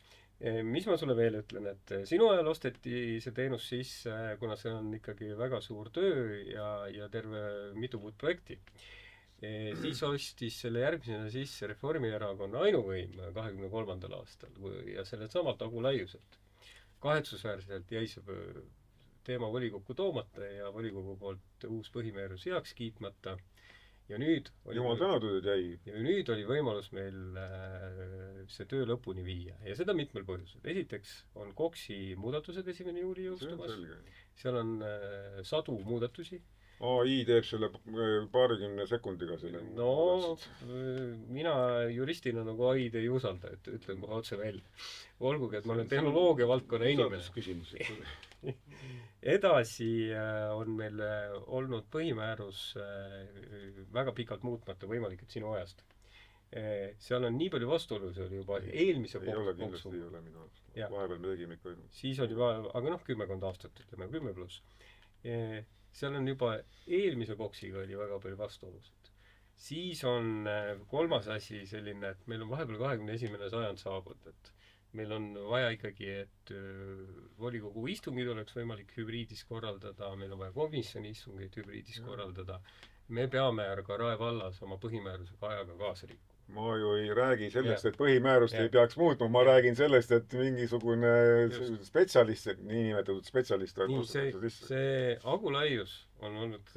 Mis ma sulle veel ütlen, et sinu ajal osteti see teenus sisse, kuna see on ikkagi väga suur töö ja terve mitu muud projekti. Siis ostis selle järgmisena sisse Reformierakonna ainuvõim 23. aastal ja sellelt samalt Agu Laiuselt. Kahetsusväärselt jäi see teema volikokku toomata ja volikogu poolt uus põhimäärus heaks kiitmata. ja nüüd jumal tänatud, et jäi. ja nüüd oli võimalus meil see töö lõpuni viia ja seda mitmel põhjusel. Esiteks on KOKS-i muudatused 1. juuli jõustumas. Seal on sadu muudatusi. AI teeb selle paarikümne sekundiga selle. No, mina juristina nagu AI-d ei usalda, et ütlen kohe otse välja. Olgugi, et ma olen tehnoloogia valdkonna inimene. Edasi on meil olnud põhimäärus väga pikalt muutmata, võimalik, et sinu ajast. Seal on nii palju vastuolusi oli juba eelmise ei ole kindlasti, ei ole minu arust. Vahepeal me tegime ikka. Siis oli aga 10 aastat, ütleme 10+. Seal on juba eelmise KOKS-iga oli väga palju vastuolusid. Siis on kolmas asi selline, et meil on vahepeal 21. sajand saabunud, et meil on vaja ikkagi, et volikogu istungid oleks võimalik hübriidis korraldada, meil on vaja komisjoni istungeid hübriidis korraldada. Me peame ka Rae vallas oma põhimäärusega ajaga kaasa liikuma. Ma ju ei räägi sellest, et põhimäärust ei peaks muutma, ma räägin sellest, et mingisugune spetsialist, niinimetatud spetsialist see Agu Laius on olnud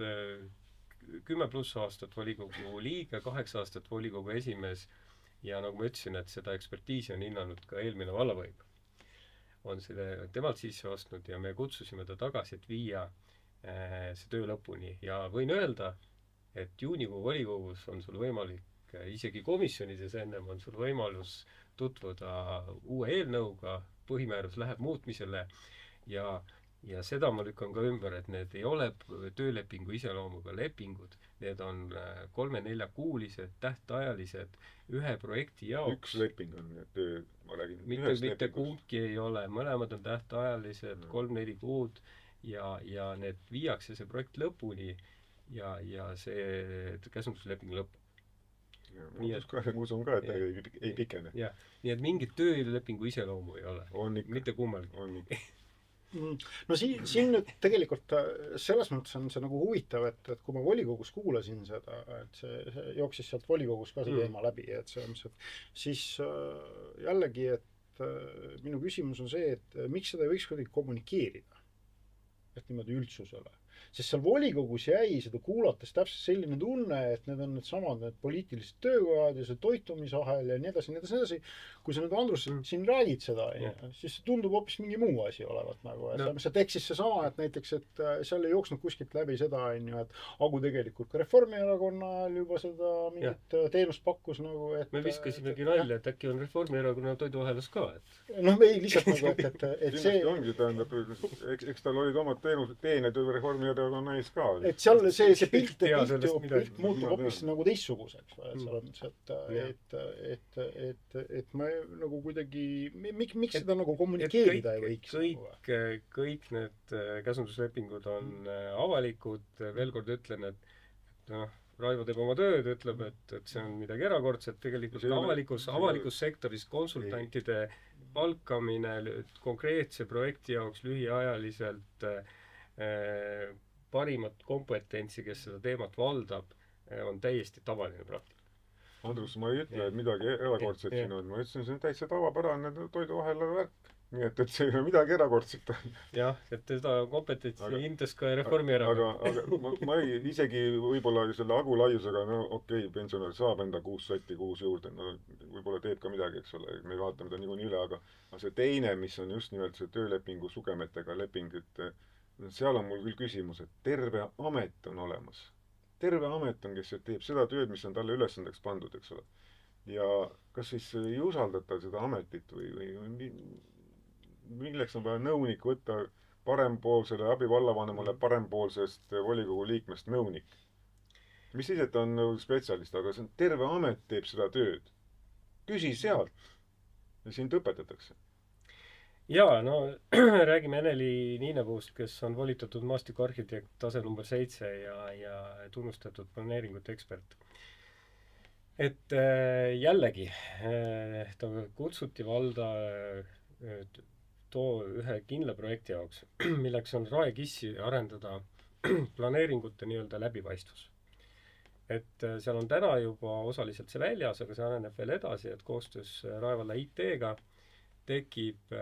10+ aastat volikogu liige, 8 aastat volikogu esimees ja nagu ma ütlesin, et seda ekspertiisi on hinnanud ka eelmine vallavõim. On selle temalt sisse ostnud ja me kutsusime ta tagasi, et viia see töö lõpuni ja võin öelda, et juunikuu volikogus on sul võimalik isegi komisjonides ennem on sul võimalus tutvuda uue eelnõuga, põhimäärus läheb muutmisele ja seda ma lükkan ka ümber, et need ei ole töölepingu iseloomuga lepingud, need on 3-4 kuulised, tähtajalised, ühe projekti jaoks. Üks leping on töö, ma räägin mitte kumbki ei ole, mõlemad on tähtajalised, 3-4 kuud ja need viiakse see projekt lõpuni ja see käsundusleping lõpeb. Ma usun ka, et ei pikene. Jah, nii et mingit töölepingu iseloomu ei ole. Mitte kummalgi. No siin nüüd tegelikult selles mõttes on see nagu huvitav, et kui ma volikogus kuulasin seda, et see jooksis sealt volikogus ka see teema läbi, et siis jällegi, et minu küsimus on see, et miks seda ei võiks kuidagi kommunikeerida, et niimoodi üldsusele. Sest seal volikogus jäi seda kuulates täpselt selline tunne, et need on need samad need poliitilised töökohad ja see toitumisahel ja nii edasi. Kui sa nüüd, Andrus, siin räägid seda, siis see tundub hoopis mingi muu asi olevat nagu. See tekstis see sama, et näiteks, et seal ei jooksnud kuskilt läbi seda, et Agu tegelikult ka Reformierakonna ajal juba seda mingit teenust pakkus nagu, et me viskasimegi nalja, et äkki on Reformierakonna toiduahelas ka, et ei lihtsalt nagu, et see ongi, tähendab, eks tal olid omad teened Reformierakonna ees ka. Et seal see pilt muutub hoopis nagu teistsuguseks. Et ma nagu kuidagi, miks seda nagu kommunikeerida ei võiks? Kõik need käsunduslepingud on avalikud. Veel kord ütlen, et Raivo teeb oma tööd, ütleb, et see on midagi erakordset. Tegelikult avalikus sektoris konsultantide palkamine konkreetse projekti jaoks lühiajaliselt parimat kompetentsi, kes seda teemat valdab, on täiesti tavaline praktika. Andrus, ma ei ütle, et midagi erakordset siin on. Ma ütlesin, see on täitsa tavapärane toiduahela värk. Nii et see ei ole midagi erakordset. Jah, et seda kompetentsi hindas ka Reformierakond. Aga ma isegi võib-olla selle Agu Laiusega, pensionär saab enda 6 sotti kuus juurde. Võib-olla teeb ka midagi, eks ole. Me vaatame ta niikuinii üle, aga see teine, mis on just nimelt see töölepingu sugemetega leping, et seal on mul küll küsimus, et terve amet on olemas. Terve amet on, kes teeb seda tööd, mis on talle ülesandeks pandud, eks ole. Ja kas siis ei usaldata seda ametit või milleks on vaja nõunik võtta parempoolsele abivallavanemale parempoolsest volikogu liikmest nõunik? Mis siis, et on spetsialist, aga see on terve amet teeb seda tööd. Küsi sealt. Ja sind õpetatakse. Jaa, räägime Eneli Niinepuust, kes on volitatud maastikuarhitekt tase number 7 ja tunnustatud planeeringute ekspert. Et jällegi, ta kutsuti valda ühe kindla projekti jaoks, milleks on Rae Kissi arendada planeeringute nii-öelda läbipaistvus. Et seal on täna juba osaliselt see väljas, aga see areneb veel edasi, et koostöös Rae valla IT-ga tekib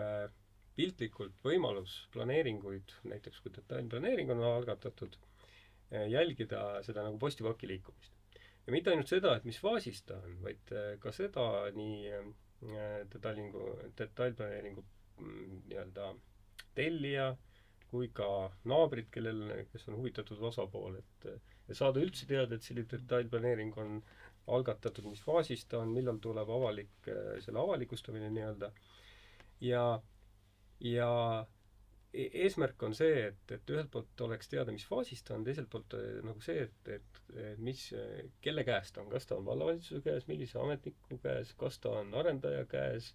piltlikult võimalus planeeringuid, näiteks kui detailplaneering on algatatud, jälgida seda nagu postipaki liikumist. ja mitte ainult seda, et mis faasis ta on, vaid ka seda nii detailplaneeringu nii-öelda tellija kui ka naabrid, kes on huvitatud osapool, et saada üldse teada, et selline detailplaneering on algatatud, mis faasis ta on, millal tuleb selle avalikustamine nii-öelda. Ja eesmärk on see, et ühelt poolt oleks teada, mis faasis ta on, teiselt poolt nagu see, et kelle käes ta on, kas ta on vallavalitsuse käes, millise ametniku käes, kas ta on arendaja käes,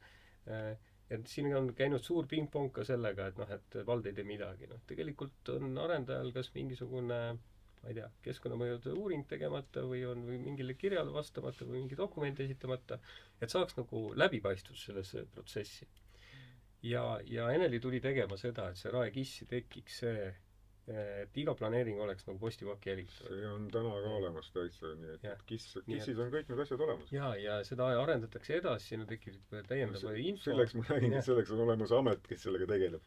et siin on käinud suur ping-pong ka sellega, et vald ei tee midagi. Tegelikult on arendajal kas mingisugune, ma ei tea, keskkonnamõjude uuring tegemata või mingile kirjale vastamata või mingi dokument esitamata, et saaks nagu läbipaistvus sellesse protsessi. Ja Eneli tuli tegema seda, et see raekissi tekiks see, et iga planeering oleks nagu postivaki jälitav. See on täna ka olemas täitsa, nii et kissis on kõik need asjad olemas. Ja seda arendatakse edasi, sinna tekib täiendava info. Selleks ma räägin, selleks on olemas amet, kes sellega tegeleb.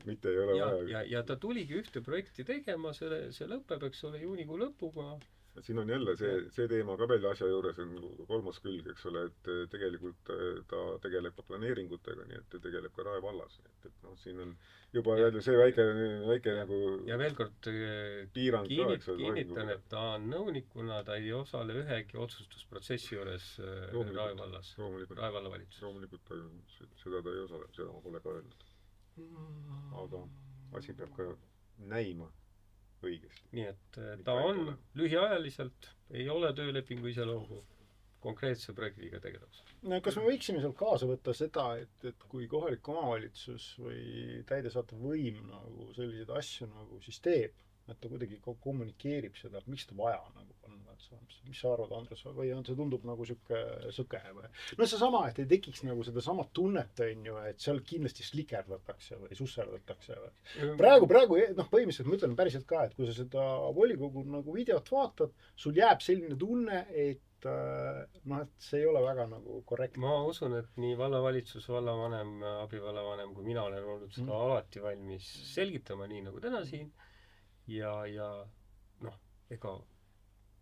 Mitte ei ole vaja. Ja ta tuligi ühte projekti tegema, see lõpeb, eks ole, juunikuu lõpuga. Siin on jälle see teema ka veel asja juures on kolmas külg, eks ole, et tegelikult ta tegeleb ka planeeringutega, nii et ta tegeleb ka Rae vallas. Et siin on juba jälle see väike nagu ja veel kord kinnitan, et ta on nõunikuna, ta ei osale ühegi otsustusprotsessi juures Rae vallas, Rae vallavalitsus. Loomulikult seda ta ei osale, seda ma pole ka öelnud. Aga asi peab ka näima õigesti. Nii et ta on lühiajaliselt, ei ole töölepingu iseloomu konkreetse projektiga tegelemas. No kas me võiksime sealt kaasa võtta seda, et kui kohalik omavalitsus või täidesaatev võim nagu selliseid asju nagu siis teeb, et ta kuidagi kommunikeerib seda, et miks ta vaja nagu on, mis sa arvad, Andres, või see tundub nagu sõke või? No seesama, et ei tekiks nagu seda sama tunnet, et seal kindlasti slikerdatakse või susserdatakse või. Praegu, põhimõtteliselt ma ütlen päriselt ka, et kui sa seda volikogu nagu videot vaatad, sul jääb selline tunne, et see ei ole väga nagu korrektne. Ma usun, et nii vallavalitsus, vallavanem, abivallavanem kui mina olen olnud seda alati valmis selgitama, nii nagu täna siin. Ja ega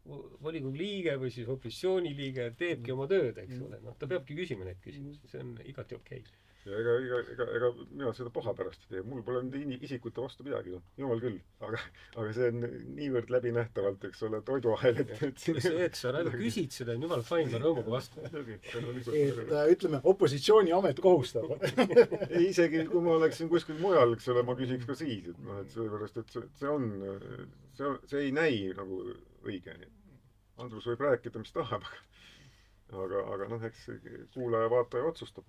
volikogu liige või siis opositsiooni liige teebki oma tööd, eks ole. Ta peabki küsima neid küsimusi, see on igati okei. Ja ega mina seda paha pärast ei tee. Mul pole isikute vastu midagi, jumal küll. Aga see on niivõrd läbinähtavalt, eks ole, toiduahel, see, et sa küsid seda, on jumal fain, ma rõõmuga vastu. Ütleme, opositsiooni amet kohustab. Isegi kui ma oleksin kuskil mujal, eks ole, ma küsiks ka siis. Et sellepärast, et see ei näi nagu õige. Andrus võib rääkida, mis tahab. Aga eks kuulaja vaataja otsustab.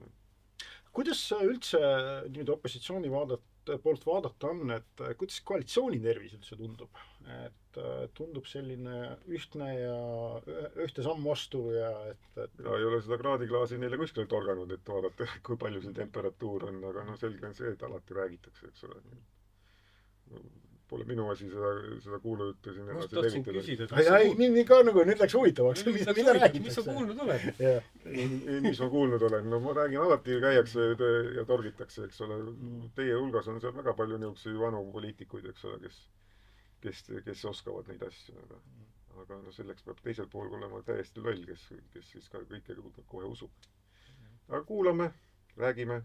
Kuidas üldse niimoodi opositsiooni poolt vaadata on, et kuidas koalitsiooni tervis üldse tundub? Et tundub selline ühte samm vastu ja Mina ei ole seda kraadiklaasi neile kuskile torganud, et vaadata, kui palju see temperatuur on, aga selge on see, et alati räägitakse, eks ole. Pole minu asi seda kuulujuttu siin edasi levitada. Tahtsin küsida, nii ka nagu nüüd läks huvitavaks. Mida räägitakse? Mis sa kuulnud oled? Mis ma kuulnud olen? No ma räägin, alati käiakse ja torgitakse, eks ole. Teie hulgas on seal väga palju niisuguseid vanu poliitikuid, eks ole, kes oskavad neid asju. Aga selleks peab teisel pool olema täiesti loll, kes siis ka kõike kohe usub. Aga kuulame, räägime.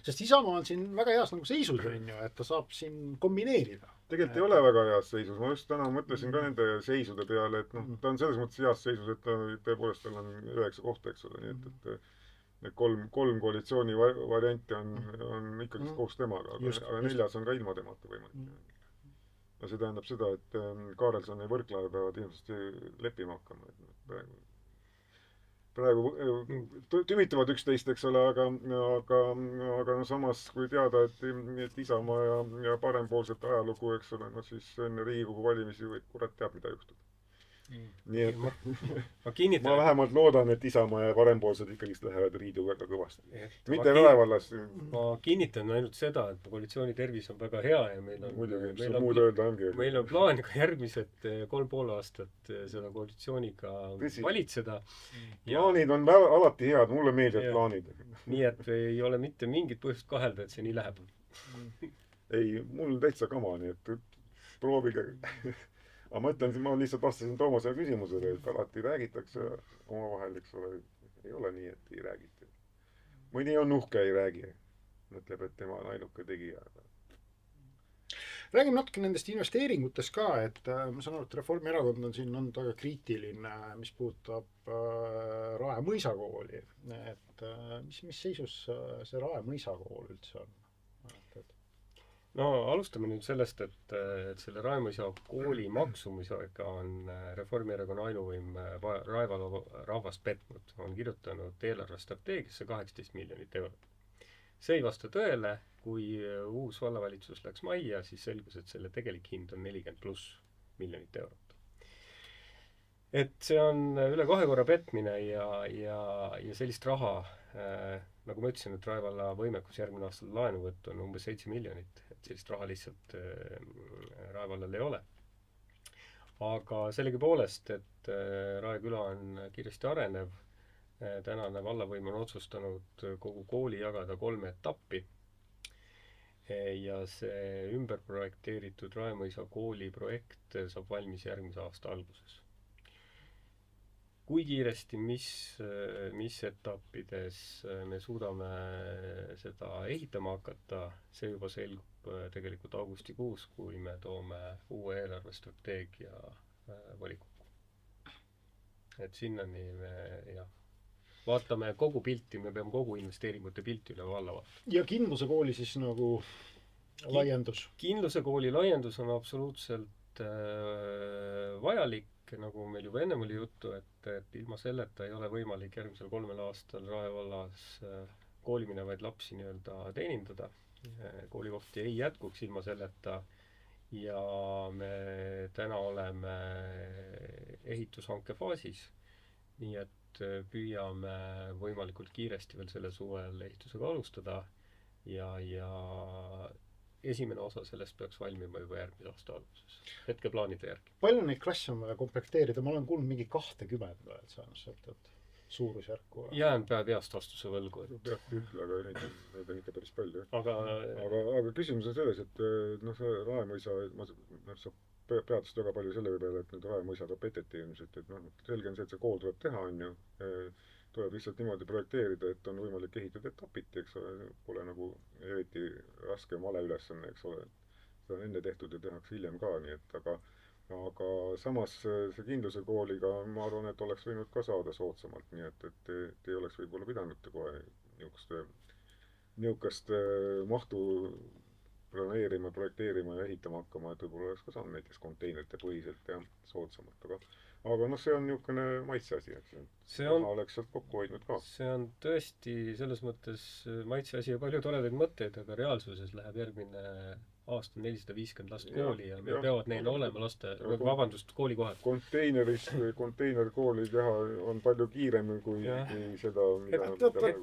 Sest Isamaa on siin väga heas nagu seisus, et ta saab siin kombineerida. Tegelikult ei ole väga heas seisus. Ma just täna mõtlesin ka nende seisude peale, et ta on selles mõttes heas seisus, et tõepoolest tal on 9 kohta, eks ole. Nii et kolm koalitsiooni varianti on ikkagi koos temaga, aga 4. on ka ilma temata võimalik. Ja see tähendab seda, et Kaarelson ja Võrklaev peavad ilmselt leppima hakkama. Praegu tümitavad üksteist, eks ole, aga samas kui teada, et Isamaa ja parempoolsete ajalugu, eks ole, siis enne Riigikogu valimisi kurat teab, mida juhtub. Nii et ma vähemalt loodan, et Isamaa ja parempoolsed ikkagi lähevad riidu väga kõvasti. Mitte Rae vallas. Ma kinnitan ainult seda, et koalitsiooni tervis on väga hea ja meil on plaan ka järgmised 3,5 aastat seda koalitsiooniga valitseda. Plaanid on alati head, mulle meeldivad plaanid. Nii et ei ole mitte mingit põhjust kahelda, et see nii läheb. Ei, mul täitsa kama, nii et proovige. aga ma ütlen, ma lihtsalt vastasin Toomase küsimusele, et alati räägitakse omavahel, eks ole, ei ole nii, et ei räägita. Mõni on uhke, ei räägi. Mõtleb, et tema on ainuke tegija. Räägime natuke nendest investeeringutest ka, et ma saan aru, et Reformierakond on siin olnud väga kriitiline, mis puudutab Rae mõisakooli. Et mis seisus see Rae mõisakool üldse on? No alustame nüüd sellest, et selle Rae mõisa kooli maksumusega on Reformierakonna ainuvõim Raevalu rahvast petnud. On kirjutanud eelarvestrateegiasse 18 miljonit eurot. See ei vasta tõele, kui uus vallavalitsus läks majja, siis selgus, et selle tegelik hind on 40+ miljonit eurot. Et see on üle 2 korra petmine ja sellist raha, nagu ma ütlesin, et Rae valla võimekus järgmine aastal laenu võtta on umbes 7 miljonit, et sellist raha lihtsalt Rae vallal ei ole. Aga sellegipoolest, et Rae küla on kiiresti arenev, tänane vallavõim on otsustanud kogu kooli jagada 3 etappi ja see ümber projekteeritud Rae mõisa kooli projekt saab valmis järgmise aasta alguses. Kui kiiresti, mis etappides me suudame seda ehitama hakata, see juba selgub tegelikult augustikuus, kui me toome uue eelarvestrateegia volikokku. Et sinnani me vaatame kogu pilti, me peame kogu investeeringute pilti üle valla vaatama. Ja Kindluse kooli siis nagu laiendus? Kindluse kooli laiendus on absoluutselt vajalik, nagu meil juba ennem oli juttu, et ilma selleta ei ole võimalik järgmisel 3 aastal Rae vallas kooli minevaid lapsi teenindada. Koolikohti ei jätkuks ilma selleta ja me täna oleme ehitushanke faasis, nii et püüame võimalikult kiiresti veel selle suvel ehitusega alustada ja esimene osa sellest peaks valmima juba järgmise aasta alguses, hetkeplaanide järgi. Palju neid klasse on vaja komplekteerida? Ma olen kuulnud mingi 20 praegu saanud sealt, et suurusjärku. Jään peast vastuse võlgu. Peast ütle, aga neid on ikka päris palju. Aga küsimus on selles, et see Rae mõisa, sa peatasid väga palju selle peale, et nüüd Rae mõisaga peteti ilmselt, et selge on see, et see kool tuleb teha, on ju. Tuleb lihtsalt niimoodi projekteerida, et on võimalik ehitada etapiti, eks ole, pole nagu eriti raske male ülesanne, eks ole. Seda on enne tehtud ja tehakse hiljem ka, nii et aga samas see Kindluse kooliga ma arvan, et oleks võinud ka saada soodsamalt, nii et ei oleks võib-olla pidanud kohe niisugust mahtu planeerima, projekteerima ja ehitama hakkama, et võib-olla oleks ka saanud näiteks konteinerite põhiselt ja soodsamalt, aga see on niisugune maitse asi, eks raha oleks sealt kokku hoidnud ka. See on tõesti selles mõttes maitse asi ja palju toredaid mõtteid, aga reaalsuses läheb järgmine aasta 450 last kooli ja me peavad neil olema koolikohad. Konteinerkooli teha on palju kiirem kui seda, mida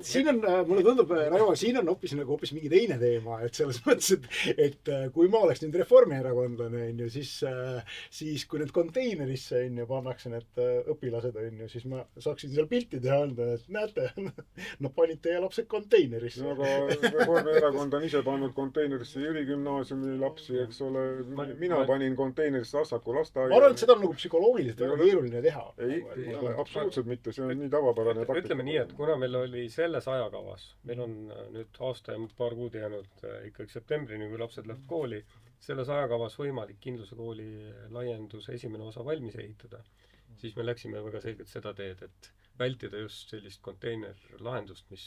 siin on, mulle tundub, Raivo, siin on hoopis mingi teine teema, et selles mõttes, et kui ma oleks nüüd reformierakondlane, siis kui need konteinerisse pannakse need õpilased, siis ma saaksin seal pilti teha, et näete, no panid teie lapsed konteinerisse. Aga Reformierakond on ise pannud konteinerisse Jüri gümnaasiumi lapsi, eks ole, mina panin konteinerisse Assaku lasteaia. Ma arvan, et seda on nagu psühholoogiliselt väga keeruline teha. Ei, absoluutselt mitte, see on nii tavaparane taktika. Ütleme nii, et kuna meil oli selles ajakavas, meil on nüüd aasta ja paar kuud jäänud ikkagi septembrini, kui lapsed lähevad kooli, selles ajakavas võimalik Kindluse kooli laienduse esimene osa valmis ehitada, siis me läksime väga selgelt seda teed, et vältida just sellist konteinerlahendust, mis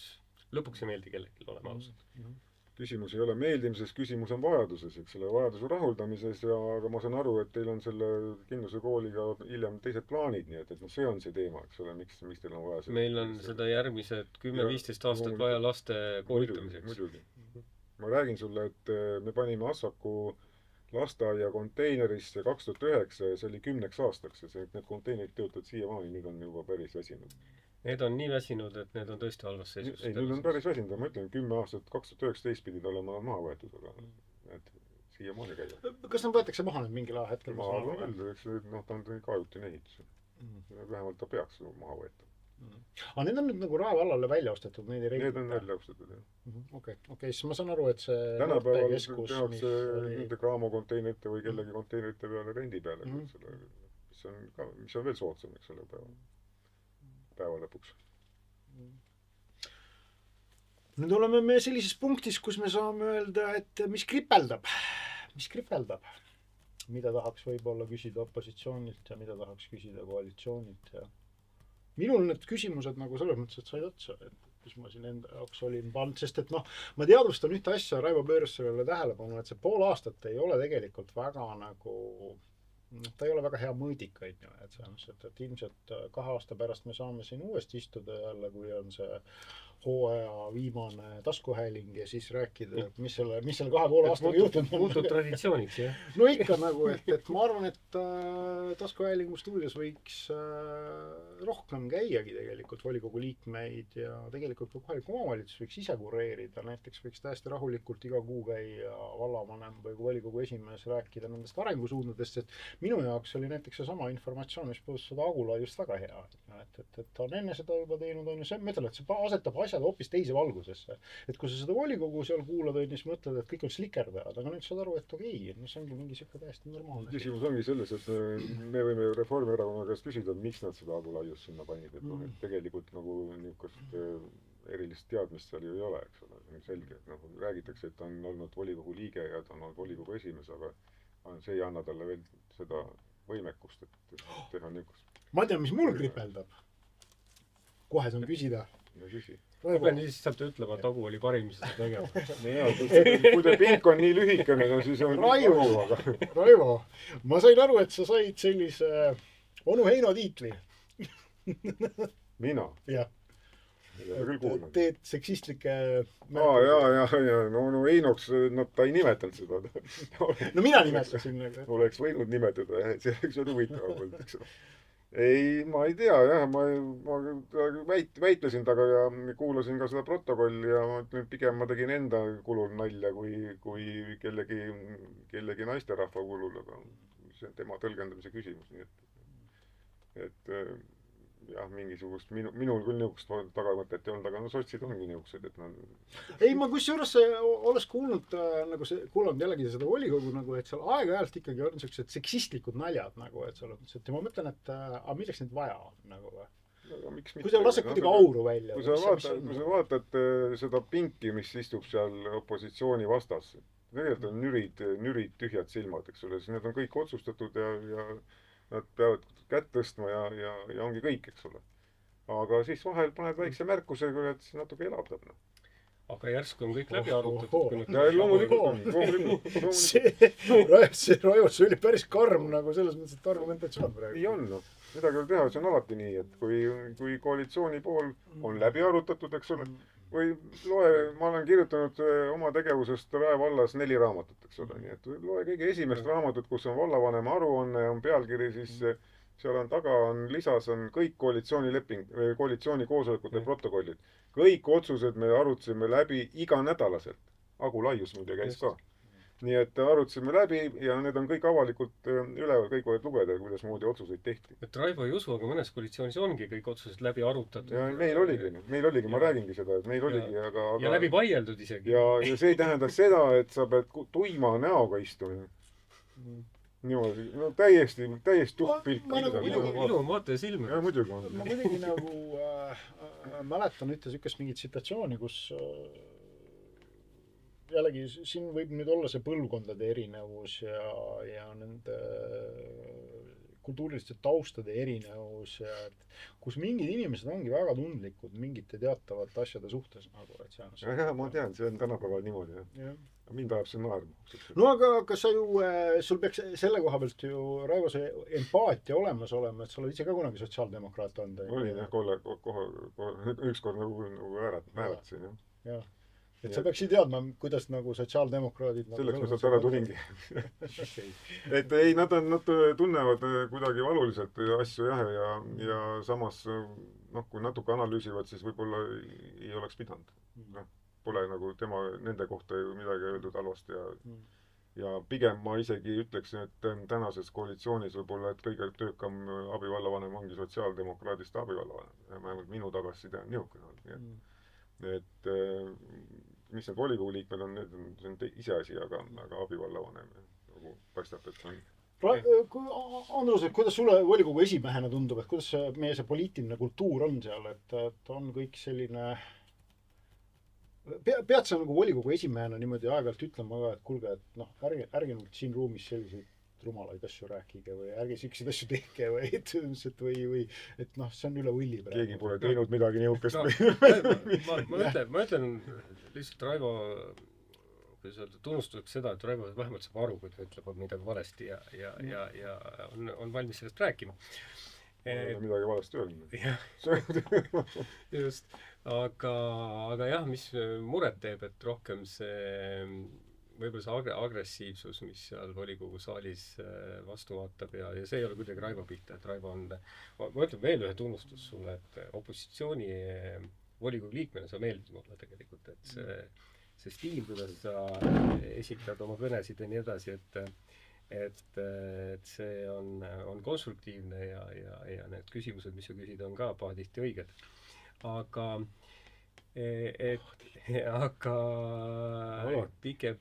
lõpuks ei meeldi kellelgi, oleme ausad. Küsimus ei ole meeldimises, küsimus on vajaduses, eks ole, vajaduse rahuldamises aga ma saan aru, et teil on selle Kindluse kooliga hiljem teised plaanid, nii et see on see teema, eks ole, miks teil on vaja meil on seda järgmised 10-15 aastat vaja laste koolitamiseks. Muidugi. Ma räägin sulle, et me panime Assaku lasteaia konteinerisse 2009 ja see oli 10 aastaks ja need konteinerid töötavad siiamaani, nüüd on juba päris väsinud. Need on nii väsinud, et need on tõesti halvas seisus. Ei, nüüd on päris väsinud, ma ütlen, 10 aastat, 2019 pidid olema maha võetud, aga et siiamaani käivad. Kas nad võetakse maha nüüd mingil hetkel? Ma arvan küll, eks ta on kaajutine ehitus. Vähemalt ta peaks maha võeta. Aga need on nüüd nagu Rae vallale välja ostetud, neid ei Need on rendita? välja ostetud, jah. Okei, siis ma saan aru, et see Tänapäeval noortekeskus, tehakse nende Graamo-konteinerite või kellegi konteinerite peale rendi peale, mis on veel soodsam, eks ole, päeva lõpuks. nüüd oleme me sellises punktis, kus me saame öelda, et mis kripeldab, mida tahaks võib-olla küsida opositsioonilt ja mida tahaks küsida koalitsioonilt ja minul need küsimused nagu selles mõttes, et said otsa, et kus ma siin enda jaoks olin pannud, sest et noh, ma teadvustan ühte asja, Raivo pööras sellele tähelepanu, et see pool aastat ei ole tegelikult väga nagu, ta ei ole väga hea mõõdik, et ilmselt 2 aasta pärast me saame siin uuesti istuda jälle, kui on see hooaja viimane taskuhääling ja siis rääkida, et mis selle 2,5 aastaga juhtunud on. Muutub traditsiooniks, jah? No ikka nagu, et ma arvan, et taskuhäälingu stuudios võiks rohkem käiagi tegelikult volikogu liikmeid ja tegelikult ka kohalik omavalitsus võiks ise kureerida, näiteks võiks täiesti rahulikult iga kuu käia vallavanem või volikogu esimees rääkida nendest arengusuundadest, et minu jaoks oli näiteks seesama informatsioon, mis puudus seda Agula just väga hea, et ta on enne seda juba teinud, on ju, see, ma ütlen, et see asetab asjad hoopis teise valgusesse. Et kui sa seda volikogu seal kuulad, siis mõtled, et kõik on slikerdajad, aga nüüd saad aru, et okei, see ongi mingi siuke täiesti normaalne. Küsimus ongi selles, et me võime Reformierakonna käest küsida, miks nad seda Agulaiust sinna panid, et et tegelikult nagu niisugust erilist teadmist seal ju ei ole, eks ole, see on selge, et nagu räägitakse, et ta on olnud volikogu liige ja ta on olnud volikogu esimees, aga see ei anna talle veel seda võimekust, et teha niisugust. Ma tean, mis mul kripeldab. Kohe saan küsida. Ja küsi. Ma pean siis sealt ütlema, et Agu oli parim, mis seda tegema. Kui te pink on nii lühikene, siis on Raivo, ma sain aru, et sa said sellise onu Heino tiitli. Mina? Jah. Küll kuulnud. Teed seksistlikke no Heinoks, ta ei nimetanud seda. No mina nimetasin. Oleks võinud nimetada, see oleks olnud huvitav olnud, eks ole. Ei, ma ei tea, jah, ma väitlesin taga ja kuulasin ka seda protokolli ja ma ütlen, pigem ma tegin enda kulul nalja kui kellegi naisterahva kulul, aga see on tema tõlgendamise küsimus, nii et jah, mingisugust, minul küll niisugust tagamõtet ei olnud, aga no sotsid ongi niisugused, et nad... Ei, ma kusjuures oleks kuulnud, nagu kuulanud jällegi seda volikogu, nagu, et seal aeg-ajalt ikkagi on niisugused seksistlikud naljad, nagu, et seal on, et ma mõtlen, et milleks neid vaja on, nagu või? Kui sa lased kuidagi auru välja. Kui sa vaatad seda pinki, mis istub seal opositsiooni vastas, tegelikult on nürid tühjad silmad, eks ole, siis need on kõik otsustatud ja nad peavad kätt tõstma ja ongi kõik, eks ole. Aga siis vahel paned väikse märkuse, et siis natuke elavdab. Aga järsku on kõik läbi arutatud. Ja loomulikult. See Raivos oli päris karm nagu selles mõttes, et argumentatsioon praegu. Ei on, midagi ei teha, see on alati nii, et kui koalitsiooni pool on läbi arutatud, eks ole, või ma olen kirjutanud oma tegevusest Rae vallas 4 raamatut, eks ole, nii et loe kõige esimest raamatut, kus on vallavanema aruanne, on pealkiri, siis seal on taga, lisas on kõik koalitsiooni koosolekute protokollid. Kõik otsused me arutasime läbi iganädalaselt. Agu Laius muide käis ka. Nii et arutasime läbi ja need on kõik avalikult üleval, kõik võivad lugeda, kuidas moodi otsuseid tehti. Et Raivo ei usu, aga mõnes koalitsioonis ongi kõik otsused läbi arutatud. Ja meil oligi, ma räägingi seda, et meil oligi, aga... Ja läbi vaieldud isegi. Ja see ei tähenda seda, et sa pead tuima näoga istuma. Niimoodi, no täiesti tuhpilk. Ilu on vaata ja silme. Ja muidugi on. Ma muidugi nagu mäletan ühte sükest mingit situatsiooni, kus jällegi siin võib nüüd olla see põlvkondade erinevus ja nende kultuuriliste taustade erinevus ja kus mingid inimesed ongi väga tundlikud mingite teatavate asjade suhtes nagu, et see on... Ja, ma tean, see on tänapäeval niimoodi, jah. Mind ajab see naerma. No aga sa ju, sul peaks selle koha pealt ju Raivo see empaatia olemas olema, et sa oled ise ka kunagi sotsiaaldemokraat olnud. Olin jah, ükskord nagu hääletasin, jah. Jah. Et sa peaksid teadma, kuidas nagu sotsiaaldemokraadid... Selleks ma sealt ära tulingi. Et ei, nad tunnevad kuidagi valuliselt asju jah ja samas, kui natuke analüüsivad, siis võib-olla ei oleks pidanud. Pole nagu nende kohta ju midagi öeldud halvasti ja pigem ma isegi ütleksin, et tänases koalitsioonis võib-olla, et kõige töökam abivallavanem ongi sotsiaaldemokraadist abivallavanem. Vähemalt minu tagasiside on niisugune olnud. Et mis need volikogu liikmed on, see on iseasi, aga abivallavanem nagu paistab, et see on Andrus, et kuidas sulle volikogu esimehena tundub, et kuidas meie see poliitiline kultuur on seal, et on kõik selline pead sa nagu volikogu esimehena niimoodi aeg-ajalt ütlema ka, et kuulge, et noh, ärge nüüd siin ruumis selliseid rumalaid asju rääkige või ärge siukseid asju tehke või et noh, see on üle võlli praegu. Keegi pole teinud midagi niisugust. Ma ütlen lihtsalt Raivo, kuidas öelda, tunnustuseks seda, et Raivo vähemalt saab aru, kui ta ütleb midagi valesti ja on valmis sellest rääkima. Midagi valesti öelnud. Just. Aga jah, mis muret teeb, et rohkem see võib-olla see agressiivsus, mis seal volikogu saalis vastu vaatab ja see ei ole kuidagi Raivo pihta, et Raivo on, ma ütlen veel ühe tunnustus sulle, et opositsiooni volikogu liikmena sa meeldid mulle tegelikult, et see stiil, kuidas sa esitad oma kõnesid ja nii edasi, et see on konstruktiivne ja need küsimused, mis sa küsid, on ka pahatihti õiged. Aga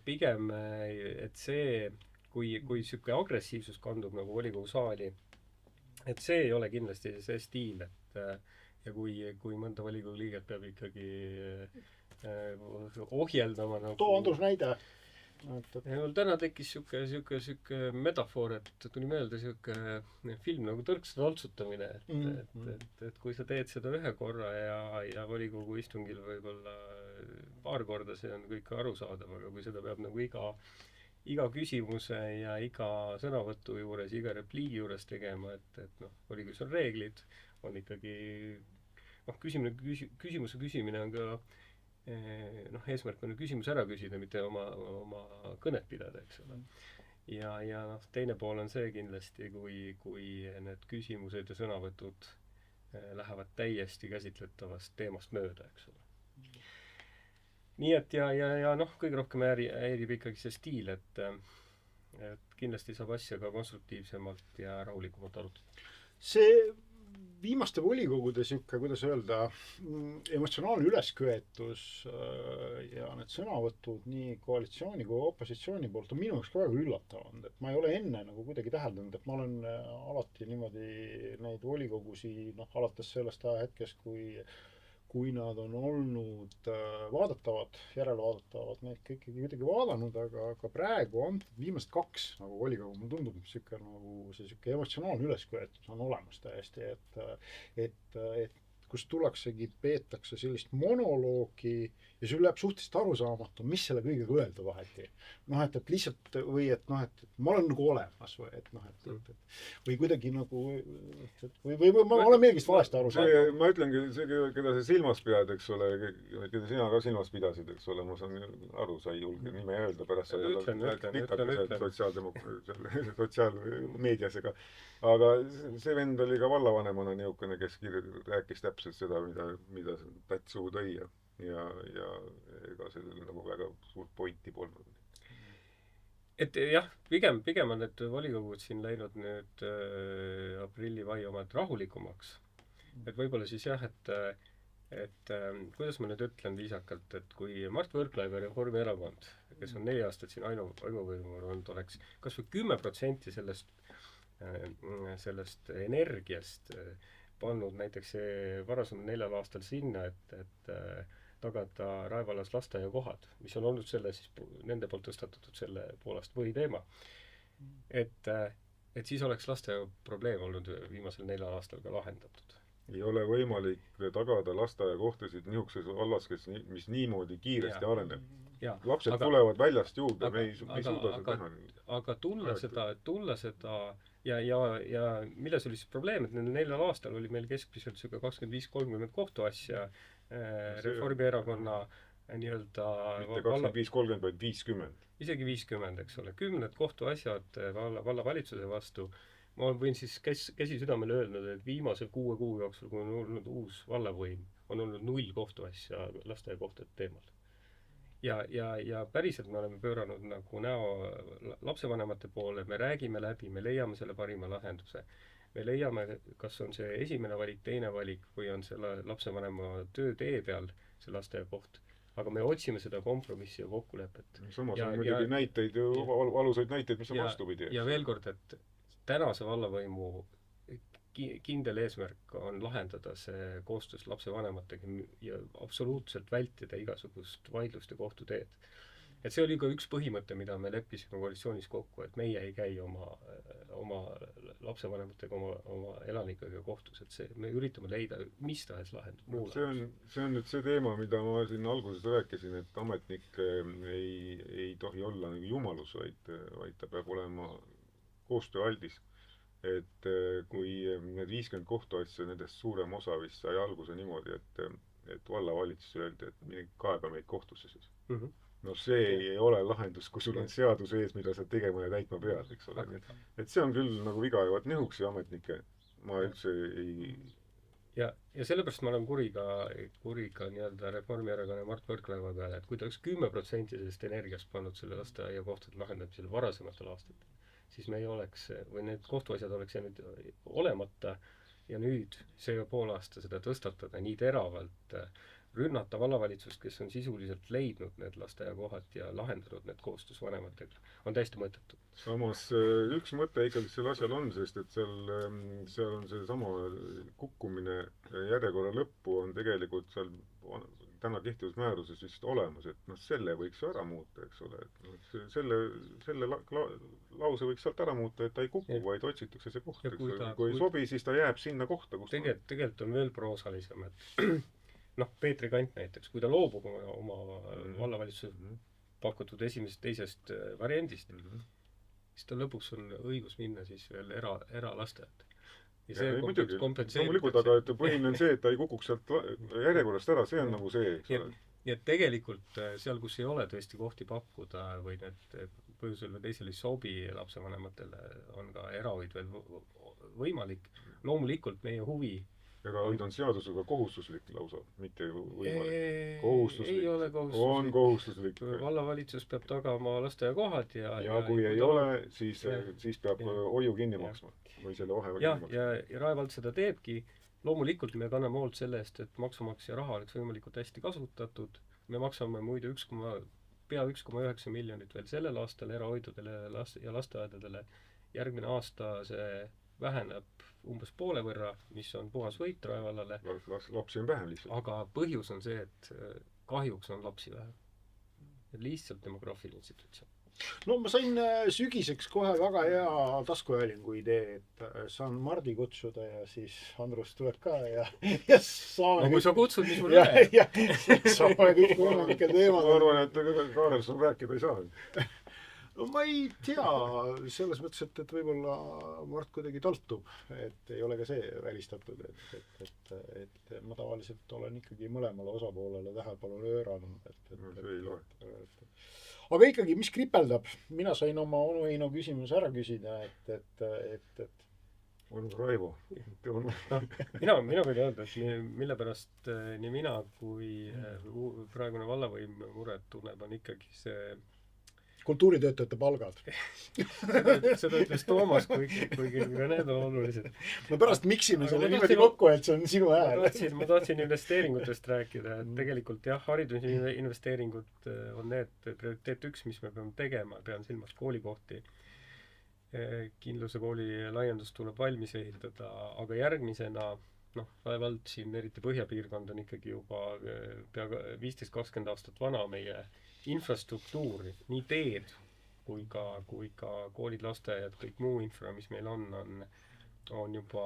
pigem, et see, kui siuke agressiivsus kandub nagu volikogu saali, et see ei ole kindlasti see stiil, et ja kui mõnda volikogu liiget peab ikkagi ohjeldama nagu... Too Andrus näide. Täna tekkis siuke metafoor, et tuli meelde siuke film nagu Tõrksade toltsutamine, et kui sa teed seda ühe korra ja volikogu istungil võib-olla paar korda, see on kõik arusaadav, aga kui seda peab nagu iga küsimuse ja iga sõnavõtu juures, iga repliigi juures tegema, et noh, volikogus on reeglid, on ikkagi noh, küsimuse küsimine on ka noh, eesmärk on küsimus ära küsida, mitte oma kõnet pidada, eks ole. Ja noh, teine pool on see kindlasti, kui need küsimused ja sõnavõtud lähevad täiesti käsitletavast teemast mööda, eks ole. Nii et ja noh, kõige rohkem häirib ikkagi see stiil, et kindlasti saab asja ka konstruktiivsemalt ja rahulikumalt arutada. See viimaste volikogude siuke, kuidas öelda, emotsionaalne ülesköetus ja need sõnavõtud nii koalitsiooni kui opositsiooni poolt on minu jaoks ka väga üllatavad, et ma ei ole enne nagu kuidagi täheldanud, et ma olen alati niimoodi neid volikogusi, noh, alates sellest ajahetkest, kui nad on olnud vaadatavad, järelvaadatavad, neid kõiki kuidagi vaadanud, aga praegu on viimased 2 nagu volikogu, mulle tundub, siuke nagu see siuke emotsionaalne ülesköetus on olemas täiesti, et kus tullaksegi, peetakse sellist monoloogi ja sul läheb suhteliselt arusaamatu, mis selle kõigega öelda vaheti. Noh, et lihtsalt või et noh, et ma olen nagu olemas või et noh, et või kuidagi nagu või ma olen meelgist valesti aru saanud. Ma ütlengi, keda sa silmas pead, eks ole, keda sina ka silmas pidasid, eks ole, ma saan aru, sa ei julge nime öelda pärast sotsiaalmeedias, aga see vend oli ka vallavanemana niisugune, kes rääkis täpselt seda, mida Päts suu tõi ja ega sellel nagu väga suurt pointi polnud. Et jah, pigem on need volikogud siin läinud nüüd aprilli-vai omad rahulikumaks. Et võib-olla siis jah, et kuidas ma nüüd ütlen viisakalt, et kui Mart Võrklaev ja Reformierakond, kes on 4 aastat siin ainuvõimu olnud, oleks kas või 10% sellest energiast pannud näiteks varasemalt 4 aastal sinna, et tagada Rae vallas lasteaiakohad, mis on olnud nende poolt tõstatatud selle poolest põhiteema. Et siis oleks lasteaia probleem olnud viimasel 4 aastal ka lahendatud. Ei ole võimalik tagada lasteaiakohtasid niisuguses vallas, mis niimoodi kiiresti areneb. Lapsed tulevad väljast juurde, me ei suuda seda teha. Aga tulla seda ja milles oli siis probleem, et nendel 4 aastal oli meil keskmiselt 25-30 kohtuasja Reformierakonna nii-öelda mitte 25-30, vaid 50. Isegi 50, eks ole. 10 kohtuasjad vallavalitsuse vastu. Ma võin siis käsi südamele öelnud, et viimase 6 kuu jooksul, kui on olnud uus vallavõim, on olnud 0 kohtuasja lasteaiakohtade teemal. ja päriselt me oleme pööranud nagu näo lapsevanemate poole, me räägime läbi, me leiame selle parima lahenduse. Me leiame, kas on see esimene valik, teine valik või on selle lapsevanema töötee peal see lasteaiakoht. Aga me otsime seda kompromissi ja kokkulepet. Samas on muidugi näiteid, valusaid näiteid, mis on vastupidi. Ja veel kord, et tänase vallavõimu kindel eesmärk on lahendada see koostöös lapsevanematega ja absoluutselt vältida igasugust vaidlust ja kohtuteed. Et see oli ka üks põhimõte, mida me leppisime koalitsioonis kokku, et meie ei käi oma lapsevanematega, oma elanikega kohtus, et see, me üritame leida mis tahes lahendus. See on nüüd see teema, mida ma siin alguses rääkisin, et ametnik ei tohi olla nagu jumalus, vaid ta peab olema koostööaldis. Et kui need 50 kohtuasja, nendest suurem osa vist sai alguse niimoodi, et vallavalitsus öeldi, et kaeba meid kohtusse siis. No see ei ole lahendus, kui sul on seadus ees, mida sa tegema ja täitma pead, eks ole. Et see on küll nagu viga ja nihuksi ametnikke ma üldse ei... Ja sellepärast ma olen kuri ka nii-öelda Reformierakonna ja Mart Võrklaeva peale, et kui ta oleks 10% sellest energiast pannud selle lasteaia kohtade lahendamisele varasematel aastatel, siis me ei oleks, või need kohtuasjad oleks jäänud olemata ja nüüd see pool aasta seda tõstatada nii teravalt, rünnata vallavalitsust, kes on sisuliselt leidnud need lasteaiakohad ja lahendanud need koostöös vanematega, on täiesti mõttetu. Samas üks mõte ikkagi selle asjal on, sest et seal on see sama kukkumine järjekorra lõppu on tegelikult seal täna kehtivas määruses vist olemas, et selle võiks ära muuta, eks ole. Et selle lause võiks sealt ära muuta, et ta ei kuku, vaid otsitakse see koht. Kui ei sobi, siis ta jääb sinna kohta, kus tegelikult on veel proosalisem, et Peetri Kant näiteks, kui ta loobub oma vallavalitsuse pakutud esimesest, teisest variandist, siis ta lõpuks on õigus minna siis veel eralasteajat. Ja see loomulikult, aga et põhiline on see, et ta ei kukuks sealt järjekorrast ära, see on nagu see, eks ole. Ja tegelikult seal, kus ei ole tõesti kohti pakkuda või need põhjusel või teisel ei sobi lapsevanematele, on ka erahoid veel võimalik. Loomulikult meie huvi erahoid on seadusega kohustuslik lausa, mitte võimalik. Kohustuslik. Ei ole kohustuslik. On kohustuslik. Vallavalitsus peab tagama lasteaiakohad ja kui ei ole, siis peab hoiu kinni maksma. Või selle vahe kinni maksma. Ja Rae vald seda teebki. Loomulikult me kanname hoolt selle eest, et maksumaksja raha oleks võimalikult hästi kasutatud. Me maksame muide pea 1,9 miljonit veel sellel aastal erahoidudele ja lasteaedadele. Järgmine aasta see väheneb umbes poole võrra, mis on puhas võit Rae vallale. Lapsi on vähem lihtsalt. Aga põhjus on see, et kahjuks on lapsi vähem. Lihtsalt demograafiline situatsioon. No ma sain sügiseks kohe väga hea taskuhäälingu idee, et saan Mardi kutsuda ja siis Andrus tuleb ka ja saame... No kui sa kutsud, mis mul üle? Ja saame kõik võimalikel teemad. Ma arvan, et Kaarelson rääkida ei saa. No ma ei tea, selles mõttes, et võib-olla Mart kuidagi toltub, et ei ole ka see välistatud, et ma tavaliselt olen ikkagi mõlemale osapoolele tähelepanu pööranud. See ei loe. Aga ikkagi, mis kripeldab? Mina sain oma onu Heino küsimuse ära küsida, et onu Raivo. Mina võin öelda, et mille pärast nii mina kui praegune vallavõim muret tunneb, on ikkagi see kultuuritöötajate palgad. Seda ütles Toomas, kuigi need on olulised. No pärast miksime selle niimoodi kokku, et see on sinu hääl. Ma tahtsin investeeringutest rääkida. Tegelikult jah, haridusinvesteeringud on need prioriteet 1, mis me peame tegema. Pean silmas koolikohti. Kindluse kooli laiendus tuleb valmis ehitada, aga järgmisena Rae vald siin, eriti põhjapiirkond, on ikkagi juba pea 15-20 aastat vana meie infrastruktuuri, nii teed kui ka koolid, lasteaiad, kõik muu infra, mis meil on juba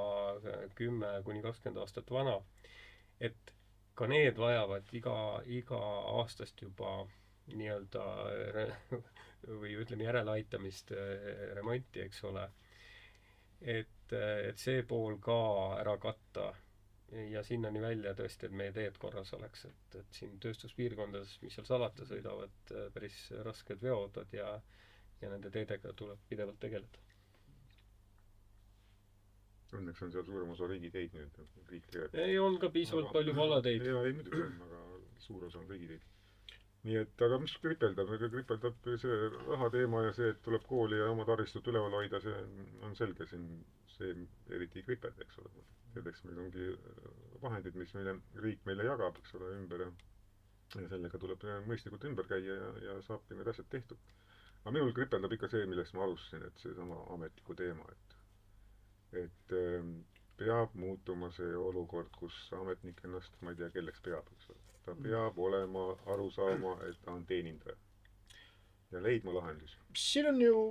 10-20 aastat vana. Et ka need vajavad iga aastast juba nii-öelda või ütleme järeleaitamist, remonti, eks ole. Et see pool ka ära katta ja sinnani välja tõesti, et meie teed korras oleks, et siin tööstuspiirkondades, mis seal salata, sõidavad päris rasked veoautod ja nende teedega tuleb pidevalt tegeleda. Õnneks on seal suurem osa riigiteid nüüd. Ei on ka piisavalt palju vallateid. Ei muidugi on, aga suur osa on riigiteid. nii et, aga mis kripeldab, kripeldab see rahateema ja see, et tuleb kooli ja oma taristut üleval hoida, see on selge siin, see eriti ei kripelda, eks ole. Selleks meil ongi vahendid, mis riik meile jagab, eks ole, ümber ja sellega tuleb mõistlikult ümber käia ja saabki need asjad tehtud. Aga minul kripeldab ikka see, millest ma alustasin, et see sama ametliku teema, et peab muutuma see olukord, kus ametnik ennast, ma ei tea, kelleks peab, eks ole. Ta peab olema aru saama, et ta on teenindaja ja leidma lahendusi. Siin on ju,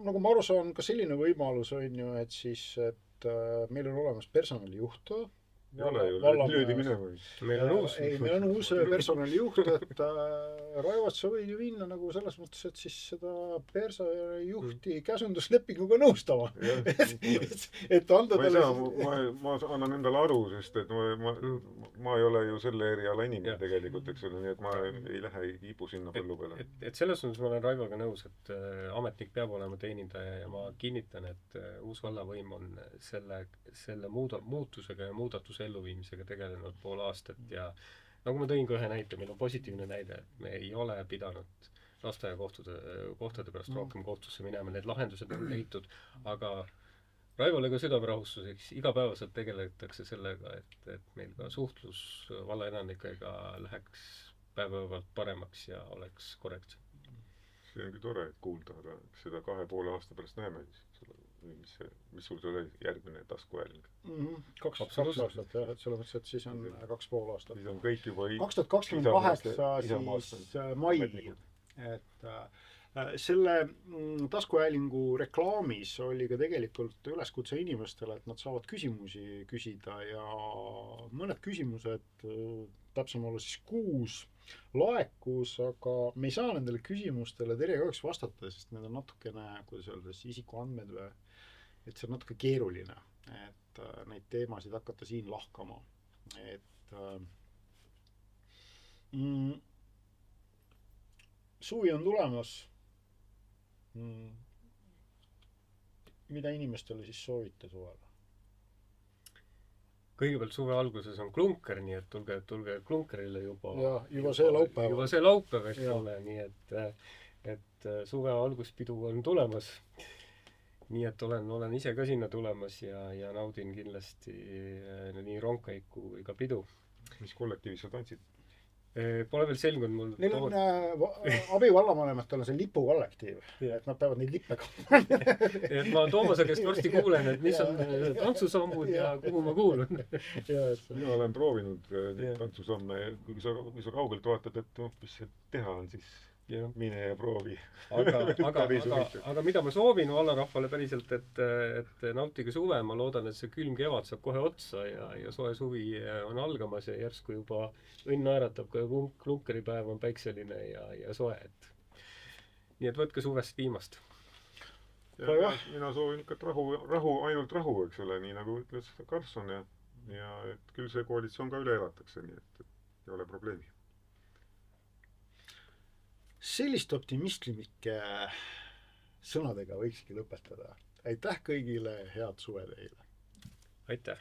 nagu ma aru saan, ka selline võimalus on ju, et siis, et meil on olemas personalijuht, Ei ole ju, löödi minema. Meil on uus. Ei, meil on uus personalijuht, et Raivat, sa võid ju minna nagu selles mõttes, et siis seda personalijuhti käsunduslepinguga nõustama. et anda ma ei saa, ma annan endale aru, sest et ma ei ole ju selle eriala inimene tegelikult, eks ole, nii et ma ei lähe, ei kiibu sinna põllu peale. Et selles suhtes ma olen Raivoga nõus, et ametnik peab olema teenindaja ja ma kinnitan, et uus vallavõim on selle muutusega ja muudatuse elluviimisega tegelenud pool aastat ja nagu ma tõin ka ühe näite, meil on positiivne näide, et me ei ole pidanud lasteaiakohtade pärast rohkem kohtusse minema, need lahendused on leitud, aga Raivole ka südamerahustuseks igapäevaselt tegeletakse sellega, et meil ka suhtlus vallaelanikega läheks päev-päevalt paremaks ja oleks korrektsem. See ongi tore, et kuulda, aga seda 2,5 aasta pärast näeme siis, mis sul oli järgmine taskuhääling? 2 aastat, jah, et selles mõttes, et siis on 2,5 aastat. Siis on kõik juba 2028 siis mai, et selle taskuhäälingu reklaamis oli ka tegelikult üleskutse inimestele, et nad saavad küsimusi küsida ja mõned küsimused, täpsem olla siis 6, laekus, aga me ei saa nendele küsimustele terve vastata, sest need on natukene, kuidas öelda, isikuandmed või, et see on natuke keeruline, et neid teemasid hakata siin lahkama, et suvi on tulemas. Mida inimestele siis soovite suvele? Kõigepealt suve alguses on klunker, nii et tulge klunkerile juba see laupäev. Juba see laupäev, eks ole, nii et suve alguspidu on tulemas. Nii et olen ise ka sinna tulemas ja naudin kindlasti nii rongkäiku või ka pidu. Mis kollektiivis sa tantsid? Pole veel selgunud mul. Neil on abivallavanematele see lipukollektiiv, et nad peavad neid lippe kandma. Et ma Toomase käest varsti kuulen, et mis on tantsusammud ja kuhu ma kuulun. Mina olen proovinud tantsusamme ja kui sa kaugelt vaatad, et mis see teha on, siis mine ja proovi. Aga mida ma soovin vallarahvale päriselt, et nautige suve, ma loodan, et see külm kevad saab kohe otsa ja soe suvi on algamas ja järsku juba õnn naeratab, kui klunkeripäev on päikseline ja soe. Nii et võtke suvest viimast. Mina soovin ikka rahu, ainult rahu, eks ole, nii nagu ütles Karlsson ja et küll see koalitsioon ka üle elatakse, nii et ei ole probleemi. Sellist optimistlike sõnadega võikski lõpetada. Aitäh kõigile, head suve teile! Aitäh!